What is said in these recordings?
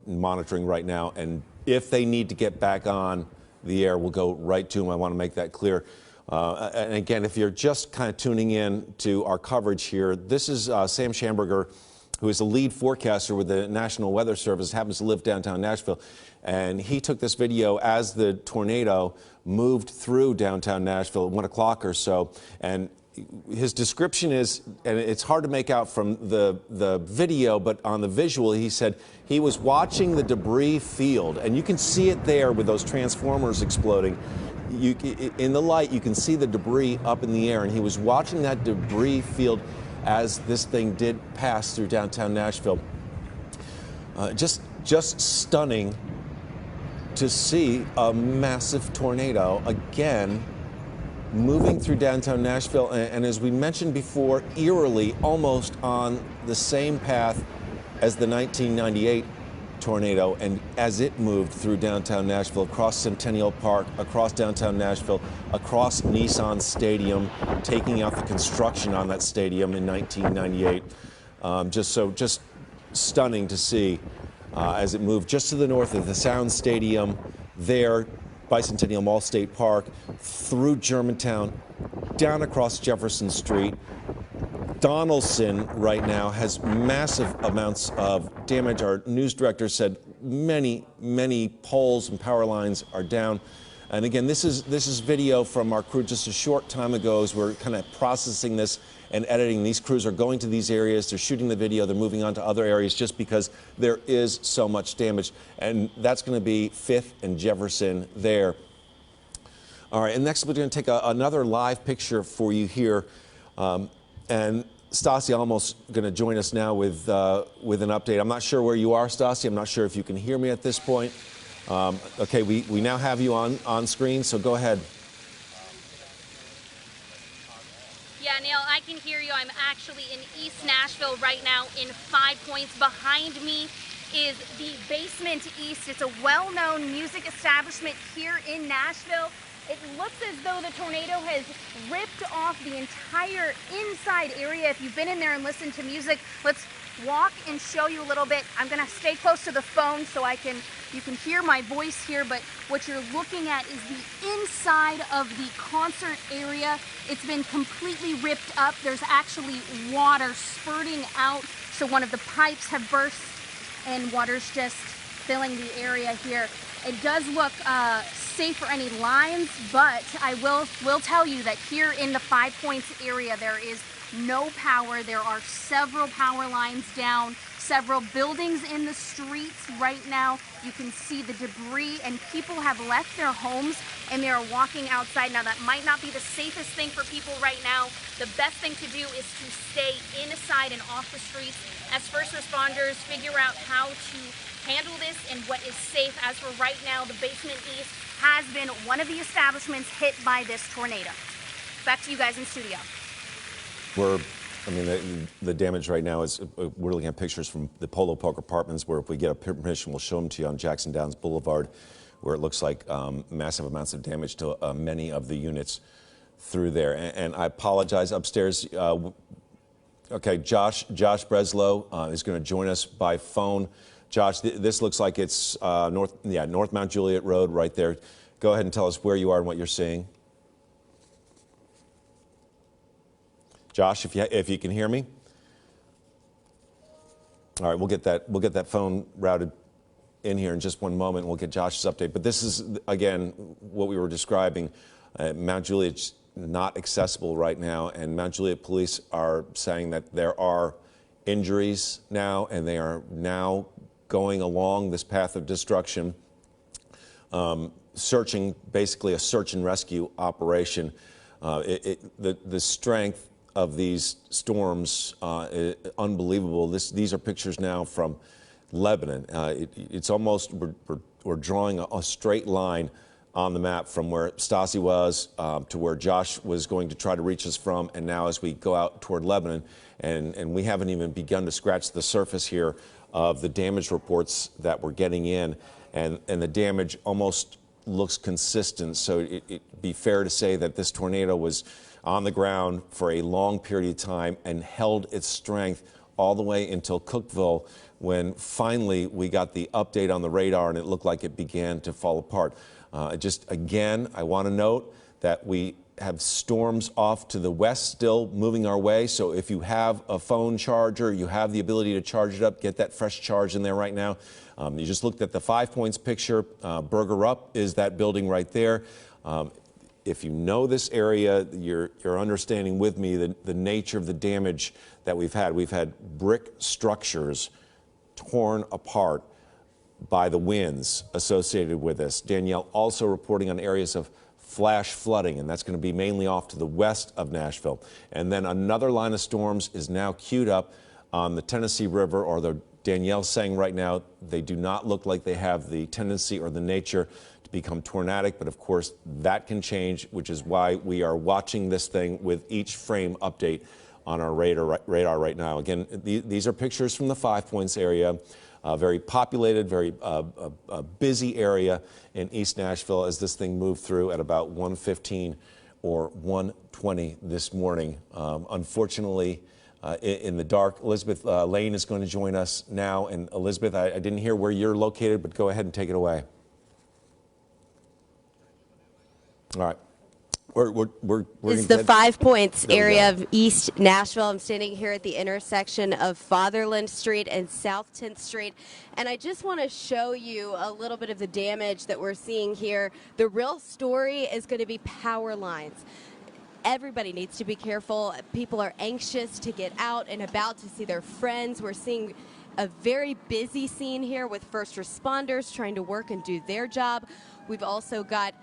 monitoring right now. And if they need to get back on the air, we'll go right to them. I want to make that clear. And again, if you're just kind of tuning in to our coverage here, this is Sam Schamberger, who is the lead forecaster with the National Weather Service, happens to live downtown Nashville. And he took this video as the tornado moved through downtown Nashville at 1 o'clock or so. And his description is, and it's hard to make out from the video, but on the visual, he said he was watching the debris field. And you can see it there with those transformers exploding. In the light, you can see the debris up in the air. And he was watching that debris field as this thing did pass through downtown Nashville. Just stunning to see a massive tornado again moving through downtown Nashville, and as we mentioned before, eerily almost on the same path as the 1998 tornado, and as it moved through downtown Nashville, across Centennial Park, across downtown Nashville, across Nissan Stadium, taking out the construction on that stadium in 1998. Just stunning to see as it moved just to the north of the Sound Stadium, there, Bicentennial Mall State Park, through Germantown, down across Jefferson Street. Donaldson right now has massive amounts of damage. Our news director said many poles and power lines are down. And again, this is video from our crew just a short time ago as we're kind of processing this and editing. These crews are going to these areas, they're shooting the video, they're moving on to other areas just because there is so much damage. And that's going to be 5th and Jefferson there. All right, and next we're going to take another live picture for you here. And Stassi almost going to join us now with an update. I'm not sure where you are, Stassi. I'm not sure if you can hear me at this point. Okay, we now have you on screen, so go ahead. Yeah, Neil, I can hear you. I'm actually in East Nashville right now in 5 Points. Behind me is the Basement East. It's a well-known music establishment here in Nashville. It looks as though the tornado has ripped off the entire inside area. If you've been in there and listened to music, let's walk and show you a little bit. I'm gonna stay close to the phone so you can hear my voice here, but what you're looking at is the inside of the concert area. It's been completely ripped up. There's actually water spurting out, so one of the pipes have burst and water's just filling the area here. It does look safe for any lines, but I will tell you that here in the 5 Points area, there is no power. There are several power lines down, several buildings in the streets right now. You can see the debris, and people have left their homes and they are walking outside. Now, that might not be the safest thing for people right now. The best thing to do is to stay inside and off the streets as first responders figure out how to handle this and what is safe. As for right now, the Basement East has been one of the establishments hit by this tornado. Back to you guys in studio. The damage right now is, we're looking at pictures from the Polo Park Apartments, where if we get a permission, we'll show them to you on Jackson Downs Boulevard, where it looks like massive amounts of damage to many of the units through there. And I apologize, upstairs, okay, Josh Breslow is going to join us by phone. Josh, this looks like it's North Mount Juliet Road right there. Go ahead and tell us where you are and what you're seeing. Josh, if you can hear me. All right, we'll get that phone routed in here in just one moment. We'll get Josh's update. But this is, again, what we were describing. Mount Juliet's not accessible right now, and Mount Juliet police are saying that there are injuries now, and they are now going along this path of destruction, searching, basically a search and rescue operation. The strength of these storms, unbelievable. These are pictures now from Lebanon. It's almost, we're drawing a straight line on the map from where Stassi was to where Josh was going to try to reach us from, and now as we go out toward Lebanon, and we haven't even begun to scratch the surface here of the damage reports that we're getting in, and the damage almost looks consistent. So it'd be fair to say that this tornado was on the ground for a long period of time and held its strength all the way until Cookeville, when finally we got the update on the radar and it looked like it began to fall apart. Again, I want to note that we have storms off to the west still moving our way. So if you have a phone charger, you have the ability to charge it up, get that fresh charge in there right now. You just looked at the 5 points picture. Burger Up is that building right there. If you know this area, you're understanding with me the nature of the damage that we've had. We've had brick structures torn apart by the winds associated with this. Danielle also reporting on areas of flash flooding, and that's going to be mainly off to the west of Nashville. And then another line of storms is now queued up on the Tennessee River, or Danielle's saying right now they do not look like they have the tendency or the nature to become tornadic, but of course that can change, which is why we are watching this thing with each frame update on our radar right now. Again, these are pictures from the 5 points area. Very populated, very busy area in East Nashville as this thing moved through at about 1:15 or 1:20 this morning. Unfortunately, in the dark. Elizabeth Lane is going to join us now. And Elizabeth, I didn't hear where you're located, but go ahead and take it away. All right. It's the 5 points area of East Nashville. I'm standing here at the intersection of Fatherland Street and South 10th Street. And I just want to show you a little bit of the damage that we're seeing here. The real story is going to be power lines. Everybody needs to be careful. People are anxious to get out and about to see their friends. We're seeing a very busy scene here with first responders trying to work and do their job. We've also got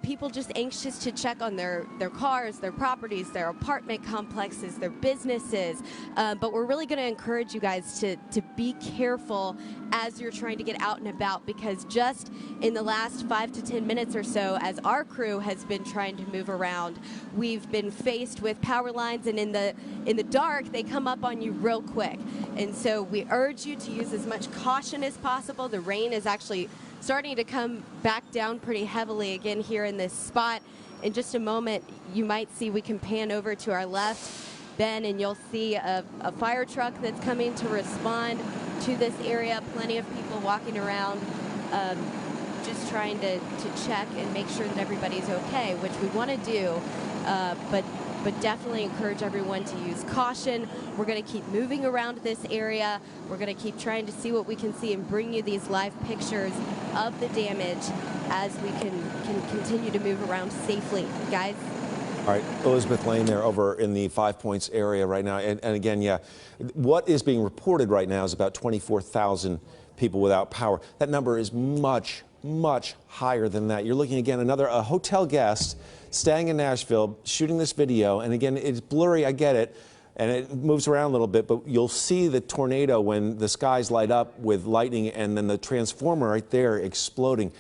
people just anxious to check on their cars, their properties, their apartment complexes, their businesses. But we're really going to encourage you guys to be careful as you're trying to get out and about, because just in the last 5 to 10 minutes or so, as our crew has been trying to move around, we've been faced with power lines, and in the dark, they come up on you real quick. And so we urge you to use as much caution as possible. The rain is actually starting to come back down pretty heavily again here in this spot. In just a moment, you might see, we can pan over to our left, Ben, and you'll see a fire truck that's coming to respond to this area. Plenty of people walking around, just trying to check and make sure that everybody's okay, which we want to do, but definitely encourage everyone to use caution. We're going to keep moving around this area. We're going to keep trying to see what we can see and bring you these live pictures of the damage as we can continue to move around safely. Guys? All right, Elizabeth Lane there over in the 5 points area right now. And again, yeah, what is being reported right now is about 24,000 people without power. That number is much, much higher than that. You're looking again, a hotel guest staying in Nashville, shooting this video, and again, it's blurry, I get it, and it moves around a little bit, but you'll see the tornado when the skies light up with lightning and then the transformer right there exploding.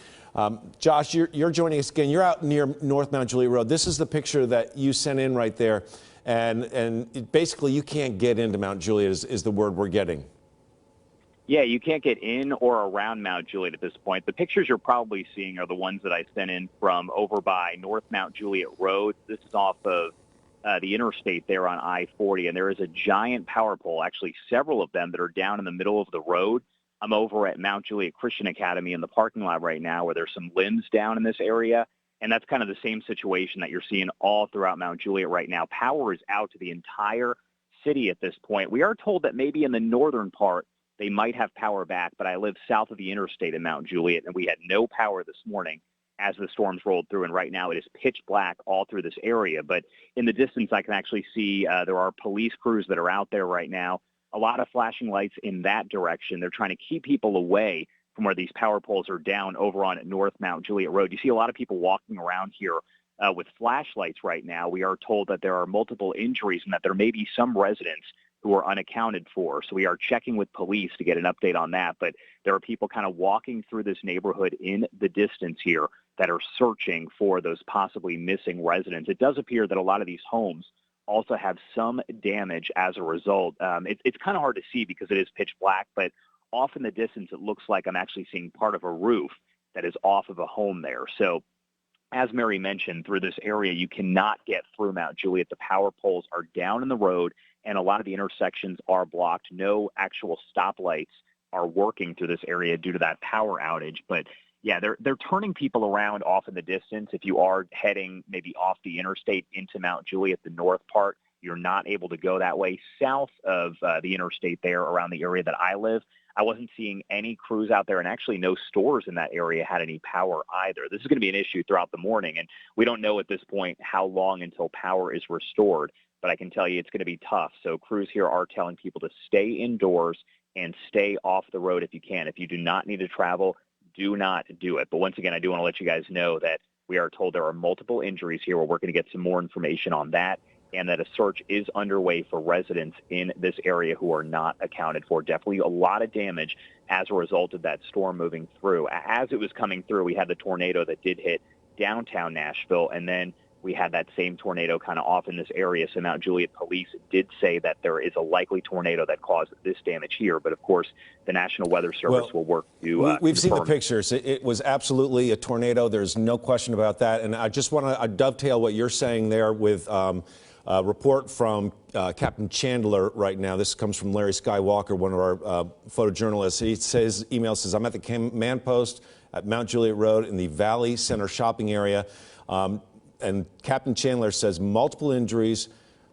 Josh, you're joining us again. You're out near North Mount Juliet Road. This is the picture that you sent in right there, and basically you can't get into Mount Juliet is the word we're getting. Yeah, you can't get in or around Mount Juliet at this point. The pictures you're probably seeing are the ones that I sent in from over by North Mount Juliet Road. This is off of the interstate there on I-40, and there is a giant power pole, actually several of them, that are down in the middle of the road. I'm over at Mount Juliet Christian Academy in the parking lot right now, where there's some limbs down in this area, and that's kind of the same situation that you're seeing all throughout Mount Juliet right now. Power is out to the entire city at this point. We are told that maybe in the northern part, they might have power back, but I live south of the interstate in Mount Juliet, and we had no power this morning as the storms rolled through, and right now it is pitch black all through this area. But in the distance, I can actually see there are police crews that are out there right now, a lot of flashing lights in that direction. They're trying to keep people away from where these power poles are down over on North Mount Juliet Road. You see a lot of people walking around here with flashlights right now. We are told that there are multiple injuries and that there may be some residents who are unaccounted for. So we are checking with police to get an update on that. But there are people kind of walking through this neighborhood in the distance here that are searching for those possibly missing residents. It does appear that a lot of these homes also have some damage as a result. It's kind of hard to see because it is pitch black, but off in the distance, it looks like I'm actually seeing part of a roof that is off of a home there. So as Mary mentioned, through this area, you cannot get through Mount Juliet. The power poles are down in the road, and a lot of the intersections are blocked. No actual stoplights are working through this area due to that power outage. But yeah, they're turning people around off in the distance. If you are heading maybe off the interstate into Mount Juliet, the north part, you're not able to go that way. South of the interstate there around the area that I live, I wasn't seeing any crews out there, and actually no stores in that area had any power either. This is going to be an issue throughout the morning, and we don't know at this point how long until power is restored, but I can tell you it's going to be tough. So crews here are telling people to stay indoors and stay off the road if you can. If you do not need to travel, do not do it. But once again, I do want to let you guys know that we are told there are multiple injuries here. We're working to get some more information on that, and that a search is underway for residents in this area who are not accounted for. Definitely a lot of damage as a result of that storm moving through. As it was coming through, we had the tornado that did hit downtown Nashville, and then we had that same tornado kind of off in this area. So Mount Juliet police did say that there is a likely tornado that caused this damage here. But of course, the National Weather Service will work to we've seen the pictures. It was absolutely a tornado. There's no question about that. And I just want to dovetail what you're saying there with a report from Captain Chandler right now. This comes from Larry Skywalker, one of our photojournalists. He says, email says, I'm at the command post at Mount Juliet Road in the Valley Center shopping area. And Captain Chandler says multiple injuries,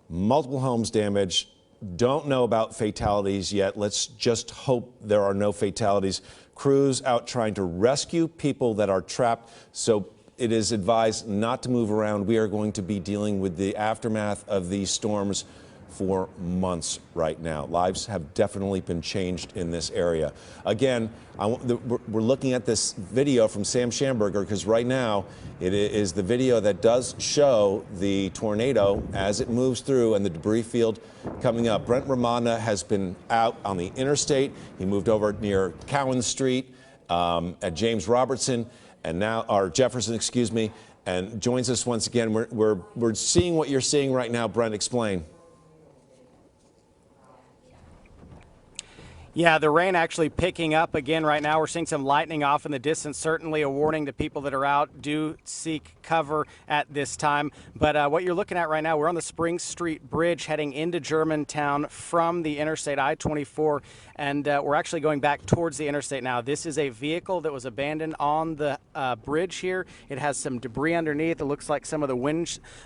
multiple homes damaged. Don't know about fatalities yet. Let's just hope there are no fatalities. Crews out trying to rescue people that are trapped. So it is advised not to move around. We are going to be dealing with the aftermath of these storms for months right now. Lives have definitely been changed in this area. Again, we're looking at this video from Sam Schamberger because right now it is the video that does show the tornado as it moves through and the debris field coming up. Brent Romana has been out on the interstate. He moved over near Cowan Street at James Robertson and now, or Jefferson, excuse me, and joins us once again. We're seeing what you're seeing right now. Brent, explain. Yeah, the rain actually picking up again right now. We're seeing some lightning off in the distance. Certainly a warning to people that are out. Do seek cover at this time. But what you're looking at right now, we're on the Spring Street Bridge heading into Germantown from the Interstate I-24, and we're actually going back towards the interstate now. This is a vehicle that was abandoned on the bridge here. It has some debris underneath. It looks like some of the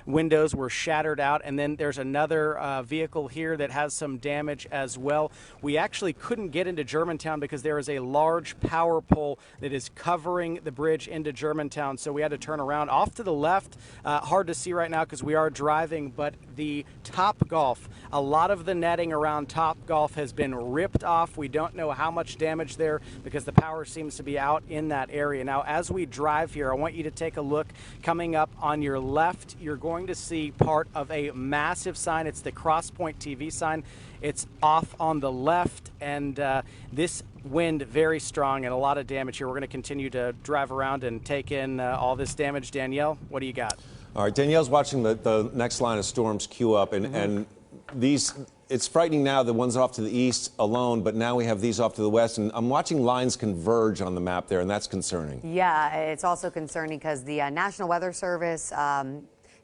windows were shattered out, and then there's another vehicle here that has some damage as well. We actually couldn't get into Germantown because there is a large power pole that is covering the bridge into Germantown, so we had to turn around. Off to the left, hard to see right now because we are driving, but the Topgolf, a lot of the netting around Topgolf has been ripped off. We don't know how much damage there because the power seems to be out in that area. Now, as we drive here, I want you to take a look. Coming up on your left, you're going to see part of a massive sign. It's the Crosspoint TV sign. It's off on the left, and this wind very strong and a lot of damage here. We're going to continue to drive around and take in all this damage. Danielle, what do you got? All right, Danielle's watching the next line of storms queue up, and these, it's frightening now, the ones off to the east alone, but now we have these off to the west, and I'm watching lines converge on the map there, and that's concerning. Yeah, it's also concerning because the National Weather Service,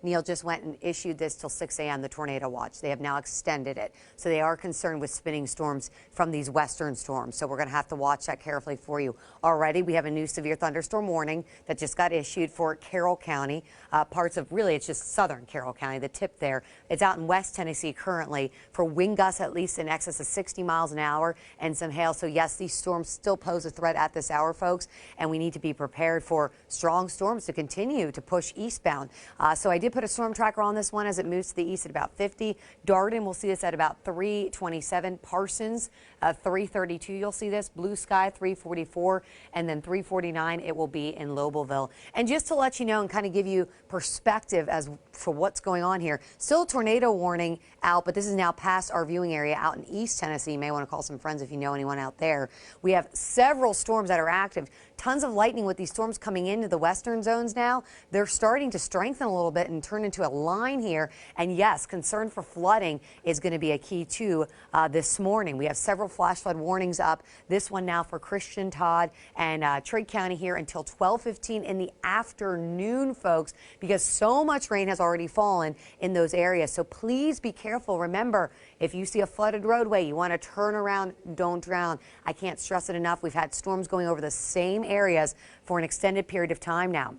Neil, just went and issued this till 6 a.m., the tornado watch. They have now extended it. So they are concerned with spinning storms from these western storms. So we're going to have to watch that carefully for you. Already, we have a new severe thunderstorm warning that just got issued for Carroll County. Parts of, really, it's just southern Carroll County, the tip there. It's out in West Tennessee currently for wind gusts at least in excess of 60 miles an hour and some hail. So yes, these storms still pose a threat at this hour, folks, and we need to be prepared for strong storms to continue to push eastbound. So I did put a storm tracker on this one as it moves to the east at about 50. Darden, we'll see this at about 327. Parsons, 332. You'll see this. Blue Sky, 344. And then 349, it will be in Lobelville. And just to let you know and kind of give you perspective as for what's going on here, still a tornado warning out, but this is now past our viewing area out in East Tennessee. You may want to call some friends if you know anyone out there. We have several storms that are active. Tons of lightning with these storms coming into the western zones now. They're starting to strengthen a little bit and and turn into a line here. And yes, concern for flooding is going to be a key too this morning. We have several flash flood warnings up. This one now for Christian, Todd, and Trigg County here until 12:15 in the afternoon, folks, because so much rain has already fallen in those areas. So please be careful. Remember, if you see a flooded roadway, you want to turn around, don't drown. I can't stress it enough. We've had storms going over the same areas for an extended period of time now.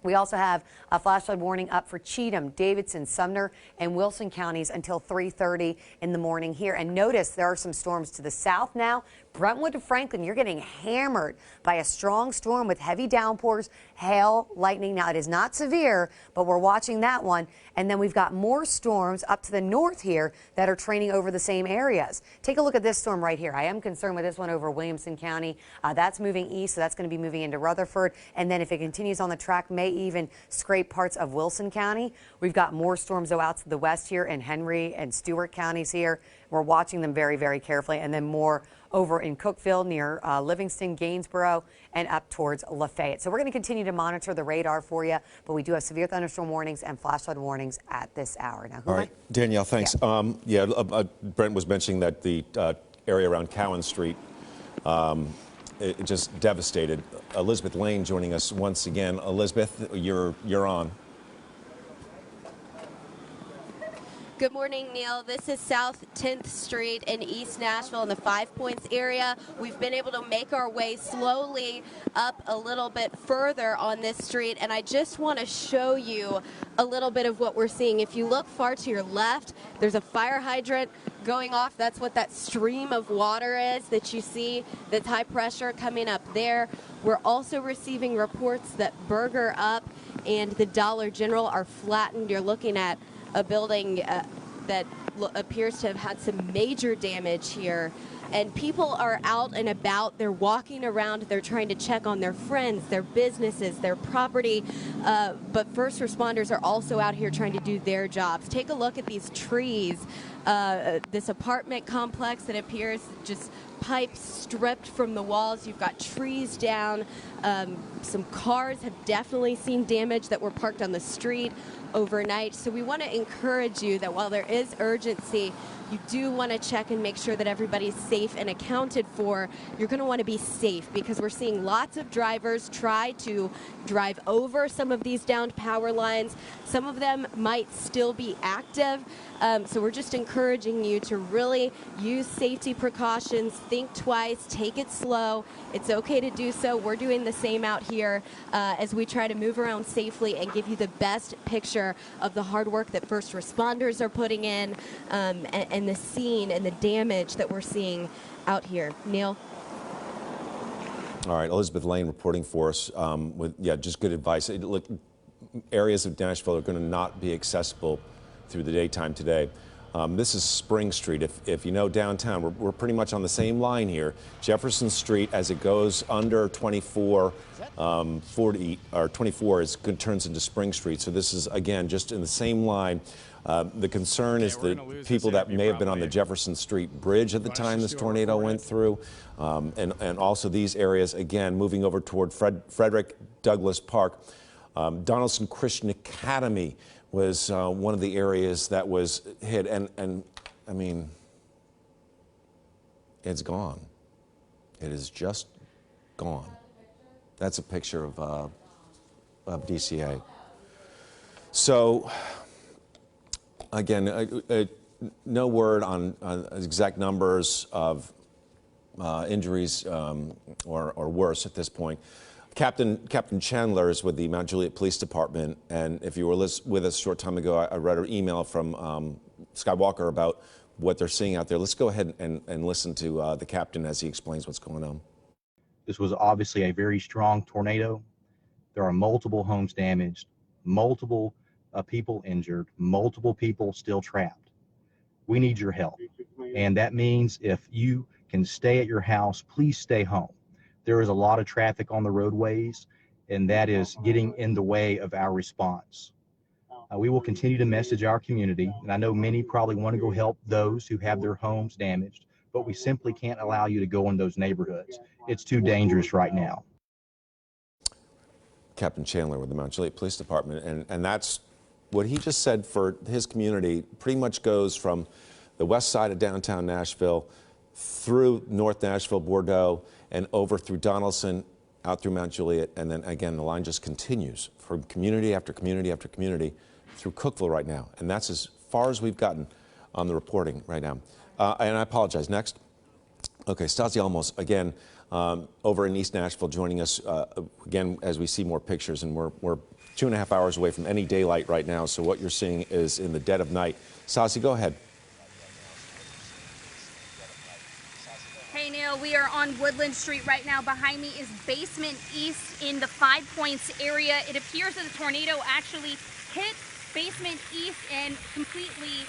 We also have a flash flood warning up for Cheatham, Davidson, Sumner, and Wilson counties until 3:30 in the morning here. And notice there are some storms to the south now. Brentwood to Franklin, you're getting hammered by a strong storm with heavy downpours, hail, lightning. Now, it is not severe, but we're watching that one. And then we've got more storms up to the north here that are training over the same areas. Take a look at this storm right here. I am concerned with this one over Williamson County. That's moving east, so that's going to be moving into Rutherford. And then if it continues on the track, may even scrape parts of Wilson County. We've got more storms, though, out to the west here in Henry and Stewart counties here. We're watching them very, very carefully. And then more over in Cookeville near Livingston, Gainsboro, and up towards Lafayette. So we're going to continue to monitor the radar for you, but we do have severe thunderstorm warnings and flash flood warnings at this hour. Now, all right, Danielle, thanks. Yeah. Brent was mentioning that the area around Cowan Street it just devastated. Elizabeth Lane joining us once again. Elizabeth, you're on. Good morning, Neil. This is South 10th Street in East Nashville in the 5 Points area. We've been able to make our way slowly up a little bit further on this street, and I just want to show you a little bit of what we're seeing. If you look far to your left, there's a fire hydrant going off. That's what that stream of water is that you see that's high pressure coming up there. We're also receiving reports that Burger Up and the Dollar General are flattened. You're looking at a building that appears to have had some major damage here. And people are out and about. They're walking around. They're trying to check on their friends, their businesses, their property. But first responders are also out here trying to do their jobs. Take a look at these trees. This apartment complex that appears just pipes stripped from the walls. You've got trees down. Some cars have definitely seen damage that were parked on the street overnight. So we want to encourage you that while there is urgency, you do want to check and make sure that everybody's safe and accounted for. You're going to want to be safe because we're seeing lots of drivers try to drive over some of these downed power lines. Some of them might still be active. So we're just encouraging you to really use safety precautions, think twice, take it slow. It's okay to do so. We're doing the same out here as we try to move around safely and give you the best picture of the hard work that first responders are putting in and the scene and the damage that we're seeing out here. Neil? All right, Elizabeth Lane reporting for us with, just good advice. Look, areas of Nashville are going to not be accessible through the daytime today. This is Spring Street. If you know downtown, we're pretty much on the same line here. Jefferson Street, as it goes under 24, 40 or 24, turns into Spring Street. So this is again just in the same line. The concern is the people that may have been on the Jefferson Street Bridge at the time this tornado went through, and also these areas again moving over toward Frederick Douglass Park. Donaldson Christian Academy was one of the areas that was hit, and I mean, it's gone. It is just gone. That's a picture of DCA. So again, no word on exact numbers of injuries or worse at this point. Captain Chandler is with the Mount Juliet Police Department, and if you were with us a short time ago, I read an email from Scott Walker about what they're seeing out there. Let's go ahead and listen to the captain as he explains what's going on. This was obviously a very strong tornado. There are multiple homes damaged, multiple people injured, multiple people still trapped. We need your help, and that means if you can stay at your house, please stay home. There is a lot of traffic on the roadways, and that is getting in the way of our response. We will continue to message our community, and I know many probably want to go help those who have their homes damaged, but we simply can't allow you to go in those neighborhoods. It's too dangerous right now. Captain Chandler with the Mount Juliet Police Department, and that's what he just said for his community pretty much goes from the west side of downtown Nashville through North Nashville, Bordeaux, and over through Donaldson, out through Mount Juliet, and then again the line just continues from community after community after community through Cookeville right now, and that's as far as we've gotten on the reporting right now. And I apologize. Next. Okay, Stasi Almos, again, over in East Nashville, joining us again as we see more pictures, and we're 2.5 hours away from any daylight right now, so what you're seeing is in the dead of night. Stasi, go ahead. Hey Neil, we are on Woodland Street right now. Behind me is Basement East in the 5 Points area. It appears that the tornado actually hit Basement East and completely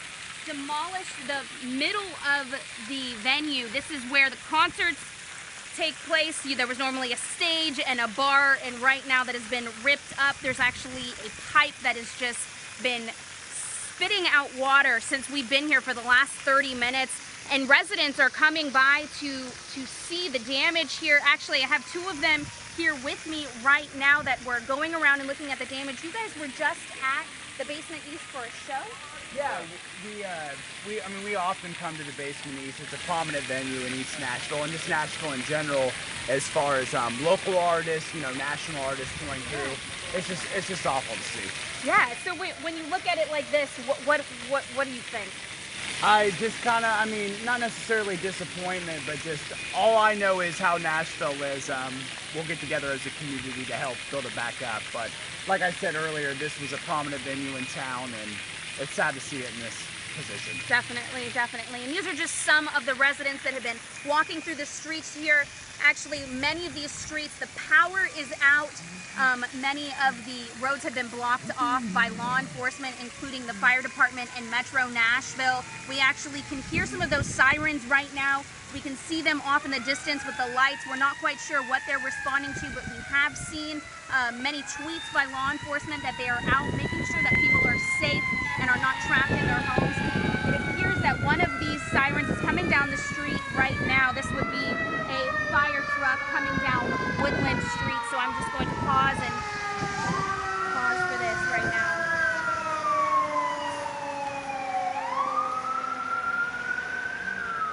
demolished the middle of the venue. This is where the concerts take place. There was normally a stage and a bar, and right now that has been ripped up. There's actually a pipe that has just been spitting out water since we've been here for the last 30 minutes. And residents are coming by to see the damage here. Actually, I have 2 of them here with me right now that were going around and looking at the damage. You guys were just at the Basement East for a show? Yeah, we often come to the Basement East. It's a prominent venue in East Nashville and just Nashville in general, as far as local artists, national artists going through. It's just awful to see. Yeah. So when you look at it like this, what do you think? I just kind of, not necessarily disappointment, but just all I know is how Nashville is. We'll get together as a community to help build it back up. But like I said earlier, this was a prominent venue in town, and it's sad to see it in this position. Definitely, definitely. And these are just some of the residents that have been walking through the streets here. Actually, many of these streets, the power is out. Many of the roads have been blocked off by law enforcement, including the fire department and Metro Nashville. We actually can hear some of those sirens right now. We can see them off in the distance with the lights. We're not quite sure what they're responding to, but we have seen many tweets by law enforcement that they are out making sure that people are safe and are not trapped in their homes. It appears that one of these sirens is coming down the street right now. This would be a fire truck coming down Woodland Street, so I'm just going to pause for this right now.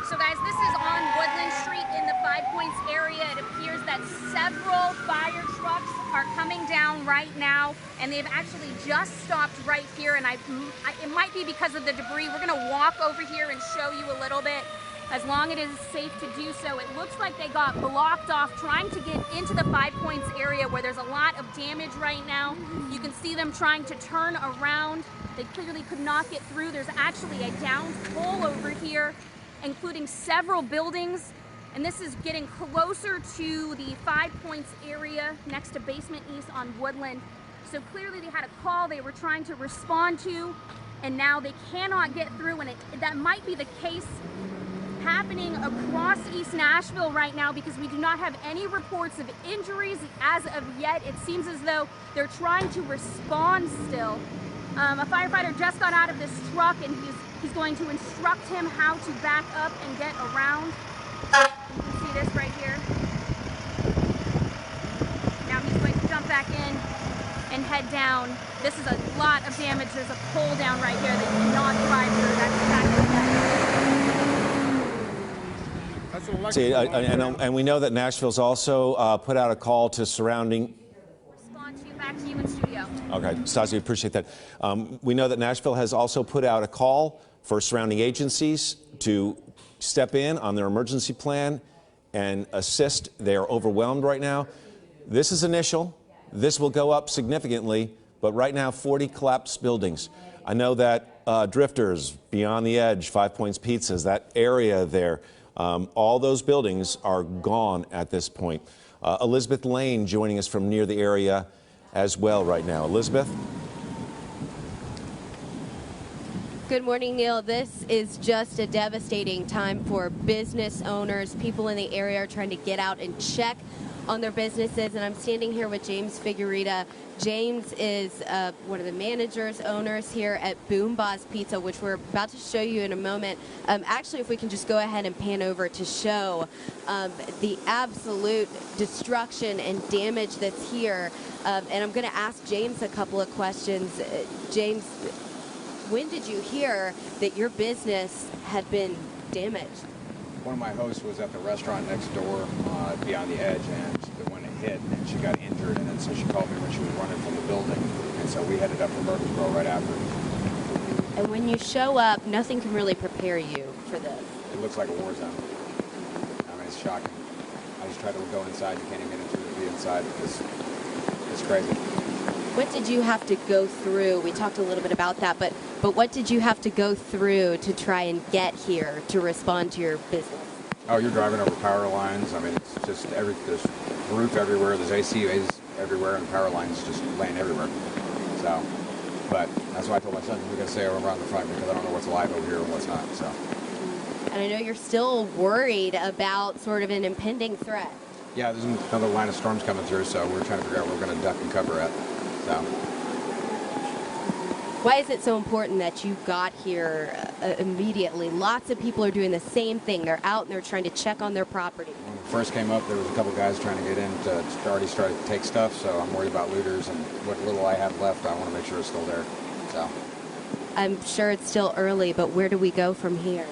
So guys, this is on Woodland Street in the 5 Points area. It appears that several fire trucks are coming down right now, and they've actually just stopped right here, and it might be because of the debris. We're gonna walk over here and show you a little bit, as long as it is safe to do so. It looks like they got blocked off trying to get into the 5 Points area where there's a lot of damage right now. You can see them trying to turn around. They clearly could not get through. There's actually a downed pole over here, including several buildings. And this is getting closer to the 5 Points area next to Basement East on Woodland. So clearly they had a call they were trying to respond to, and now they cannot get through, and that might be the case happening across East Nashville right now, because we do not have any reports of injuries as of yet. It seems as though they're trying to respond still. A firefighter just got out of this truck, and he's going to instruct him how to back up and get around. You can see this right here. Now he's going to jump back in and head down. This is a lot of damage. There's a pole down right here that you cannot drive through. That's exactly that. See, and we know that Nashville's also put out a call to surrounding. Respond to you, back to you in studio. Okay, Stasi, appreciate that. We know that Nashville has also put out a call for surrounding agencies to step in on their emergency plan and assist. They are overwhelmed right now. This is initial. This will go up significantly, but right now 40 collapsed buildings. I know that Drifters, Beyond the Edge, 5 Points Pizzas, that area there, all those buildings are gone at this point. Elizabeth Lane joining us from near the area as well right now. Elizabeth? Good morning, Neil. This is just a devastating time for business owners. People in the area are trying to get out and check on their businesses. And I'm standing here with James Figueroa. James is one of the managers, owners here at Boom Boss Pizza, which we're about to show you in a moment. Actually, if we can just go ahead and pan over to show the absolute destruction and damage that's here. And I'm going to ask James a couple of questions. James, when did you hear that your business had been damaged? One of my hosts was at the restaurant next door beyond the edge, and when it hit, and she got injured, and then so she called me when she was running from the building, and so we headed up to Murfreesboro right after. And when you show up, nothing can really prepare you for this. It looks like a war zone. I mean, it's shocking. I just tried to go inside. You can't even get into the inside because it's crazy. What did you have to go through? We talked a little bit about that, but what did you have to go through to try and get here to respond to your business? Oh, you're driving over power lines. I mean, it's just there's roof everywhere, there's ACUs everywhere, and power lines just laying everywhere. So, but that's why I told my son, we got to stay over around the front because I don't know what's alive over here and what's not. So. And I know you're still worried about sort of an impending threat. Yeah, there's another line of storms coming through, so we're trying to figure out where we're going to duck and cover at. So. Why is it so important that you got here immediately? Lots of people are doing the same thing. They're out and they're trying to check on their property. When it first came up, there was a couple guys trying to get in to already start to take stuff, so I'm worried about looters, and what little I have left, I want to make sure it's still there. So. I'm sure it's still early, but where do we go from here?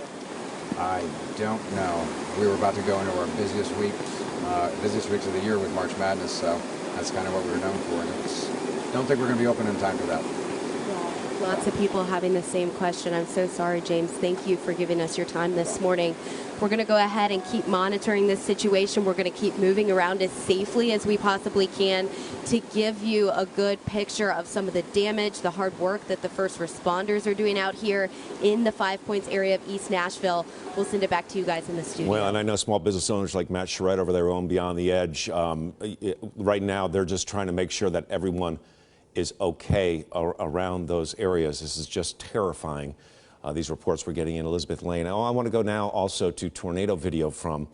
I don't know. We were about to go into our busiest weeks of the year with March Madness, so that's kind of what we were known for. And don't think we're going to be open in time for that. Lots of people having the same question. I'm so sorry, James. Thank you for giving us your time this morning. We're going to go ahead and keep monitoring this situation. We're going to keep moving around as safely as we possibly can to give you a good picture of some of the damage, the hard work that the first responders are doing out here in the 5 Points area of East Nashville. We'll send it back to you guys in the studio. Well, and I know small business owners like Matt Charette over there who own Beyond the Edge. Right now, they're just trying to make sure that everyone is okay around those areas. This is just terrifying. These reports we're getting in Elizabeth Lane. I want to go now also to tornado video from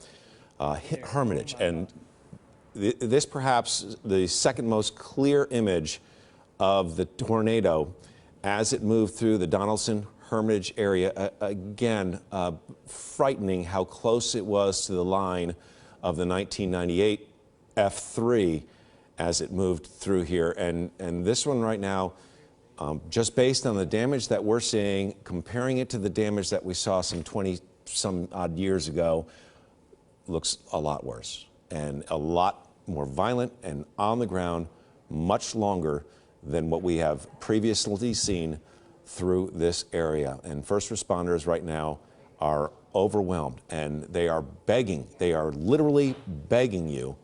Hermitage. And this perhaps the second most clear image of the tornado as it moved through the Donaldson Hermitage area. Again, frightening how close it was to the line of the 1998 F3 as it moved through here. And this one right now, just based on the damage that we're seeing, comparing it to the damage that we saw some 20-some odd years ago, looks a lot worse and a lot more violent and on the ground much longer than what we have previously seen through this area. And first responders right now are overwhelmed, and they are begging, they are literally begging you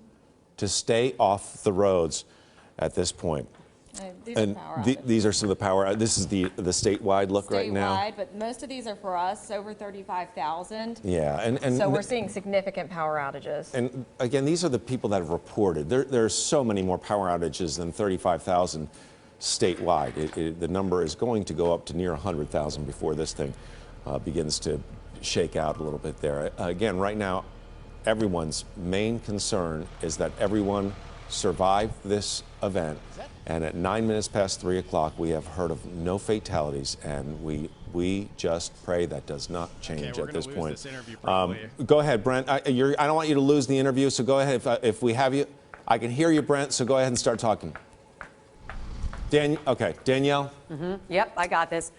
to stay off the roads at this point. These are some of the power. This is the statewide look right now. Statewide, but most of these are for us, over 35,000. Yeah, and so we're seeing significant power outages. And again, these are the people that have reported. There's so many more power outages than 35,000 statewide. The number is going to go up to near 100,000 before this thing begins to shake out a little bit there. Again, right now, everyone's main concern is that everyone survive this event. And at 9 minutes past 3 o'clock, we have heard of no fatalities, and we just pray that does not change at this point. Go ahead, Brent. I don't want you to lose the interview, so go ahead. If we have you, I can hear you, Brent, so go ahead and start talking. Okay, Danielle? Yep, I got this.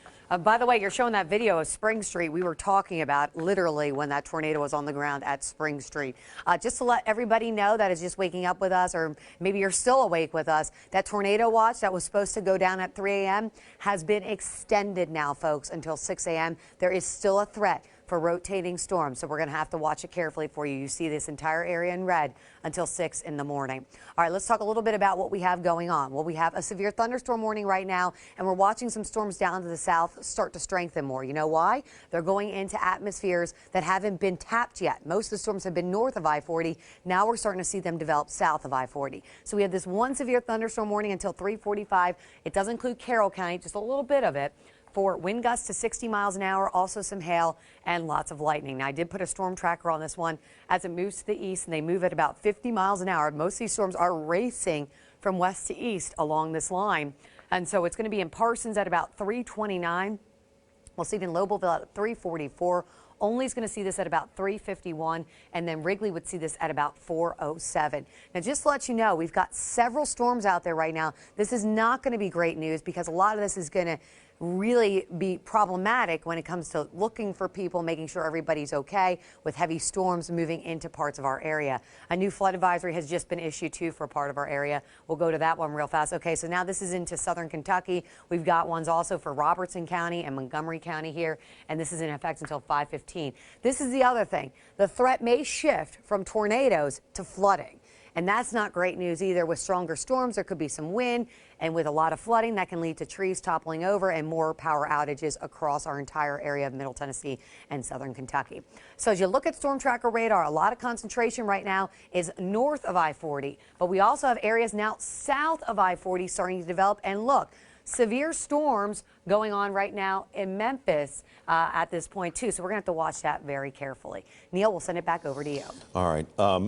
By the way, you're showing that video of Spring Street. We were talking about literally when that tornado was on the ground at Spring Street. Just to let everybody know that is just waking up with us, or maybe you're still awake with us, that tornado watch that was supposed to go down at 3 a.m. has been extended now, folks, until 6 a.m. There is still a threat for rotating storms, so we're going to have to watch it carefully for you. You see this entire area in red until 6 in the morning. All right, let's talk a little bit about what we have going on. Well, we have a severe thunderstorm warning right now, and we're watching some storms down to the south start to strengthen more. You know why? They're going into atmospheres that haven't been tapped yet. Most of the storms have been north of I-40. Now we're starting to see them develop south of I-40. So we have this one severe thunderstorm warning until 3:45. It does include Carroll County, just a little bit of it. for wind gusts to 60 miles an hour, also some hail and lots of lightning. Now, I did put a storm tracker on this one as it moves to the east, and they move at about 50 miles an hour. Most of these storms are racing from west to east along this line. And so it's going to be in Parsons at about 329. We'll see it in Lobelville at 344. Olney's going to see this at about 351, and then Wrigley would see this at about 407. Now, just to let you know, we've got several storms out there right now. This is not going to be great news because a lot of this is going to really be problematic when it comes to looking for people, making sure everybody's okay with heavy storms moving into parts of our area. A new flood advisory has just been issued too for part of our area. We'll go to that one real fast. Okay, so now this is into southern Kentucky. We've got ones also for Robertson County and Montgomery County here, and this is in effect until 5:15. This is the other thing. The threat may shift from tornadoes to flooding. And that's not great news either. With stronger storms, there could be some wind, and with a lot of flooding, that can lead to trees toppling over and more power outages across our entire area of Middle Tennessee and southern Kentucky. So as you look at storm tracker radar, a lot of concentration right now is north of I-40, but we also have areas now south of I-40 starting to develop. And look, severe storms going on right now in Memphis at this point too. So we're going to have to watch that very carefully. Neil, we'll send it back over to you. All right.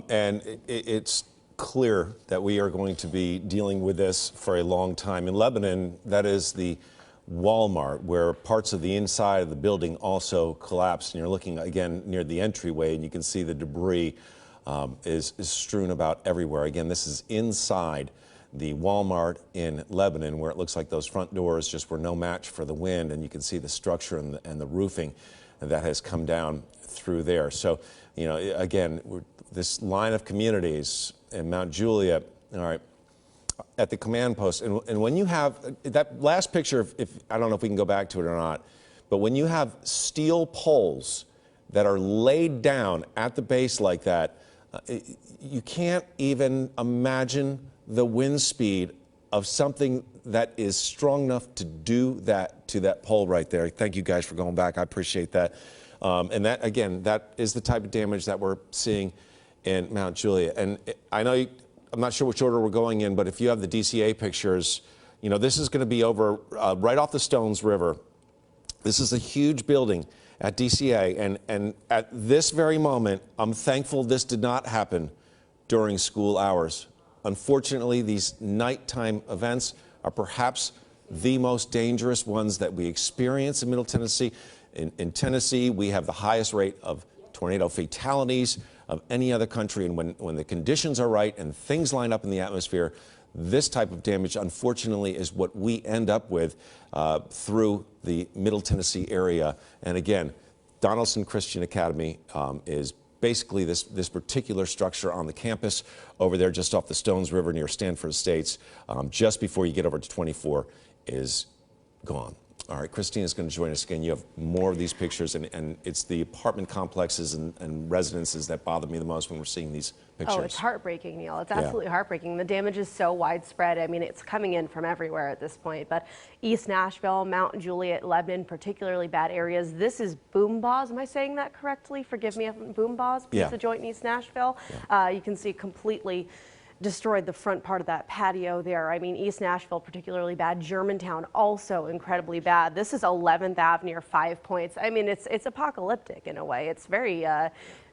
And it's clear that we are going to be dealing with this for a long time. In Lebanon, that is the Walmart, where parts of the inside of the building also collapsed. And you're looking again near the entryway, and you can see the debris is strewn about everywhere. Again, this is inside the Walmart in Lebanon, where it looks like those front doors just were no match for the wind, and you can see the structure and the roofing that has come down through there. So, you know, again, this line of communities in Mount Juliet, all right, at the command post, and when you have that last picture, if I don't know if we can go back to it or not, but when you have steel poles that are laid down at the base like that, you can't even imagine the wind speed of something that is strong enough to do that to that pole right there. Thank you guys for going back. I appreciate that. And that, again, that is the type of damage that we're seeing in Mount Juliet. And I know I'm not sure which order we're going in, but if you have the DCA pictures, you know, this is going to be over right off the Stones River. This is a huge building at DCA. And at this very moment, I'm thankful this did not happen during school hours. Unfortunately, these nighttime events are perhaps the most dangerous ones that we experience in Middle Tennessee. In Tennessee, we have the highest rate of tornado fatalities of any other country. And when the conditions are right and things line up in the atmosphere, this type of damage, unfortunately, is what we end up with through the Middle Tennessee area. And again, Donaldson Christian Academy is basically this particular structure on the campus over there just off the Stones River near Stanford Estates, just before you get over to 24, is gone. All right, Christina's going to join us again. You have more of these pictures, and it's the apartment complexes and residences that bother me the most when we're seeing these pictures. Oh, it's heartbreaking, Neil. It's absolutely heartbreaking. The damage is so widespread. I mean, it's coming in from everywhere at this point. But East Nashville, Mount Juliet, Lebanon, particularly bad areas. This is Boombaugh. Am I saying that correctly? Forgive me if Boombaugh, Pizza Joint in East Nashville. You can see completely destroyed the front part of that patio there. I mean, East Nashville particularly bad. Germantown also incredibly bad. This is 11th Ave near 5 Points. I mean, it's apocalyptic in a way. It's very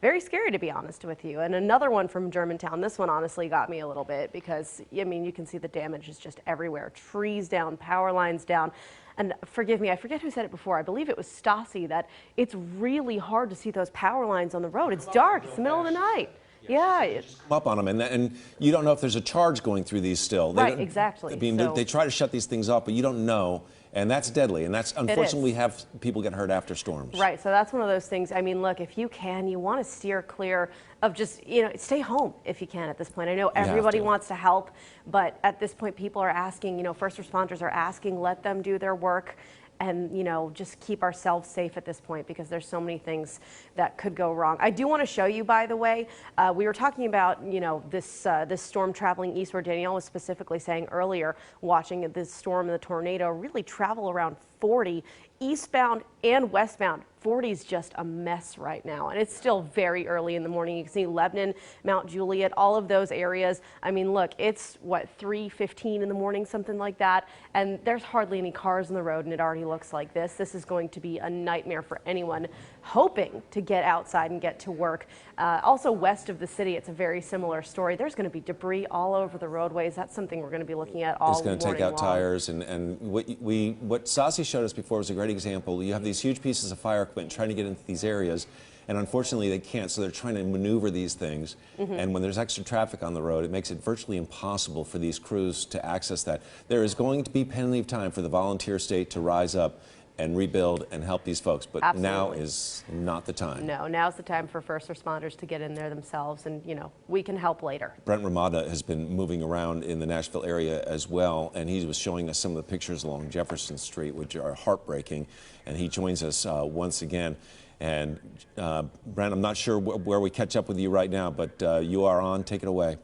very scary, to be honest with you. And another one from Germantown. This one honestly got me a little bit because, I mean, you can see the damage is just everywhere. Trees down, power lines down. And forgive me, I forget who said it before. I believe it was Stassi, that it's really hard to see those power lines on the road. It's dark. It's the middle of the night. Yeah. Just come up on them, and you don't know if there's a charge going through these still. Right, exactly. I mean, they try to shut these things off, but you don't know, and that's deadly. And that's, unfortunately, we have people get hurt after storms. Right, so that's one of those things. I mean, look, if you can, you want to steer clear of just, you know, stay home if you can at this point. I know everybody wants to help, but at this point, people are asking, you know, first responders are asking, let them do their work. And, you know, just keep ourselves safe at this point because there's so many things that could go wrong. I do want to show you, by the way, we were talking about, you know, this storm traveling eastward. Danielle was specifically saying earlier, watching this storm and the tornado really travel around 40 eastbound and westbound. 40 is just a mess right now, and it's still very early in the morning. You can see Lebanon, Mount Juliet, all of those areas. I mean, look, it's what, 3:15 in the morning, something like that, and there's hardly any cars on the road, and it already looks like this. This is going to be a nightmare for anyone hoping to get outside and get to work. Also west of the city, it's a very similar story. There's going to be debris all over the roadways. That's something we're going to be looking at all morning long. It's going to take out tires, and what Stassi showed us before was a great example. You have these huge pieces of fire equipment trying to get into these areas, and unfortunately they can't, so they're trying to maneuver these things. And when there's extra traffic on the road, it makes it virtually impossible for these crews to access that. There is going to be plenty of time for the volunteer state to rise up and rebuild and help these folks, but now is not the time. No, now's the time for first responders to get in there themselves, and we can help later. Brent Ramada has been moving around in the Nashville area as well, and he was showing us some of the pictures along Jefferson Street, which are heartbreaking, and he joins us once again. And Brent, I'm not sure where we catch up with you right now, but you are on. Take it away.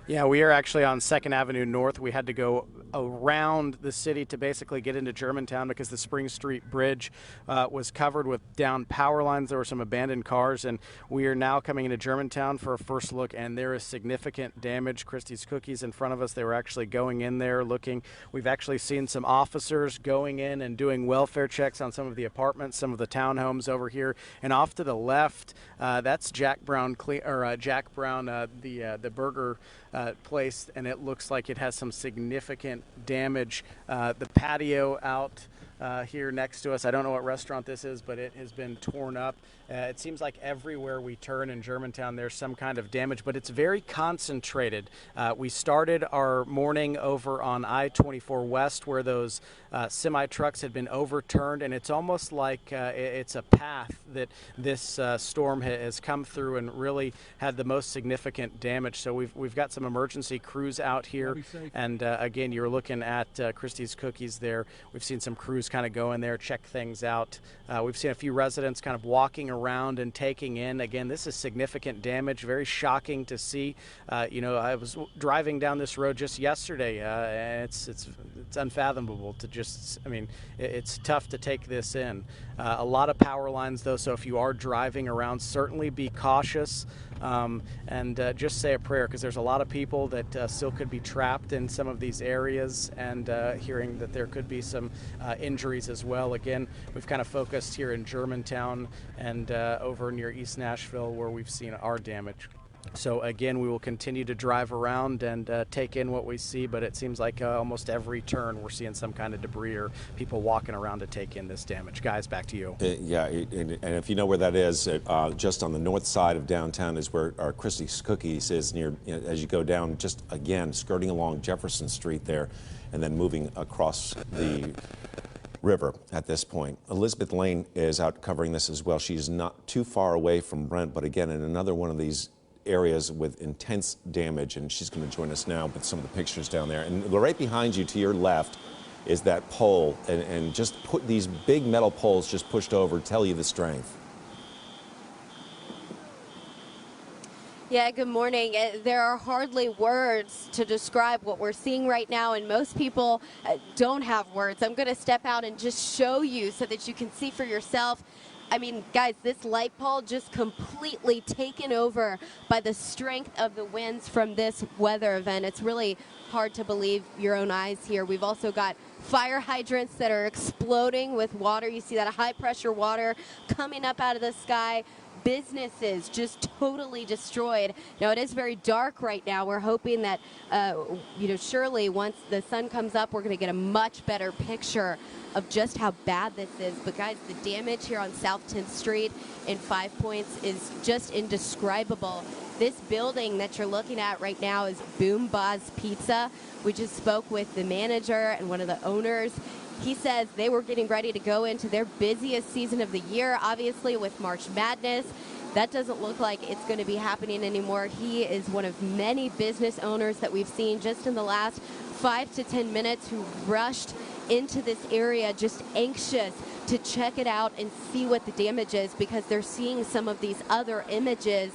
Yeah, we are actually on 2nd Avenue North. We had to go around the city to basically get into Germantown because the Spring Street Bridge was covered with down power lines. There were some abandoned cars, and we are now coming into Germantown for a first look, and there is significant damage. Christie's Cookies in front of us, they were actually going in there looking. We've actually seen some officers going in and doing welfare checks on some of the apartments, some of the townhomes over here. And off to the left, that's Jack Brown, the burger place, and it looks like it has some significant damage. The patio out here next to us, I don't know what restaurant this is, but it has been torn up. It seems like everywhere we turn in Germantown there's some kind of damage, but it's very concentrated. We started our morning over on I-24 West where those semi-trucks had been overturned, and it's almost like it's a path that this storm has come through and really had the most significant damage. So we've got some emergency crews out here, and again, you're looking at Christie's Cookies there. We've seen some crews kind of go in there, check things out. We've seen a few residents kind of walking around and taking in. Again, this is significant damage, very shocking to see. I was driving down this road just yesterday, and it's unfathomable to just, it's tough to take this in. A lot of power lines though, so if you are driving around, certainly be cautious. And just say a prayer, because there's a lot of people that still could be trapped in some of these areas, and hearing that there could be some injuries as well. Again, we've kind of focused here in Germantown and over near East Nashville where we've seen our damage. So again, we will continue to drive around and take in what we see, but it seems like almost every turn we're seeing some kind of debris or people walking around to take in this damage. Guys, back to you. Yeah, and if you know where that is, just on the north side of downtown is where our Christie's Cookies is, near, as you go down, just again, skirting along Jefferson Street there, and then moving across the river at this point. Elizabeth Lane is out covering this as well. She's not too far away from Brent, but again, in another one of these areas with intense damage, and she's going to join us now with some of the pictures down there. And right behind you to your left is that pole, and just put these big metal poles just pushed over tell you the strength. Yeah, good morning. There are hardly words to describe what we're seeing right now, and most people don't have words. I'm going to step out and just show you so that you can see for yourself. I mean, guys, this light pole just completely taken over by the strength of the winds from this weather event. It's really hard to believe your own eyes here. We've also got fire hydrants that are exploding with water. You see that high pressure water coming up out of the sky. Businesses just totally destroyed. Now, it is very dark right now. We're hoping that, surely once the sun comes up, we're going to get a much better picture of just how bad this is. But guys, the damage here on South 10th Street in 5 Points is just indescribable. This building that you're looking at right now is Boom Boz Pizza. We just spoke with the manager and one of the owners. He says they were getting ready to go into their busiest season of the year, obviously with March Madness. That doesn't look like it's going to be happening anymore. He is one of many business owners that we've seen just in the last 5 to 10 minutes who rushed into this area just anxious to check it out and see what the damage is, because they're seeing some of these other images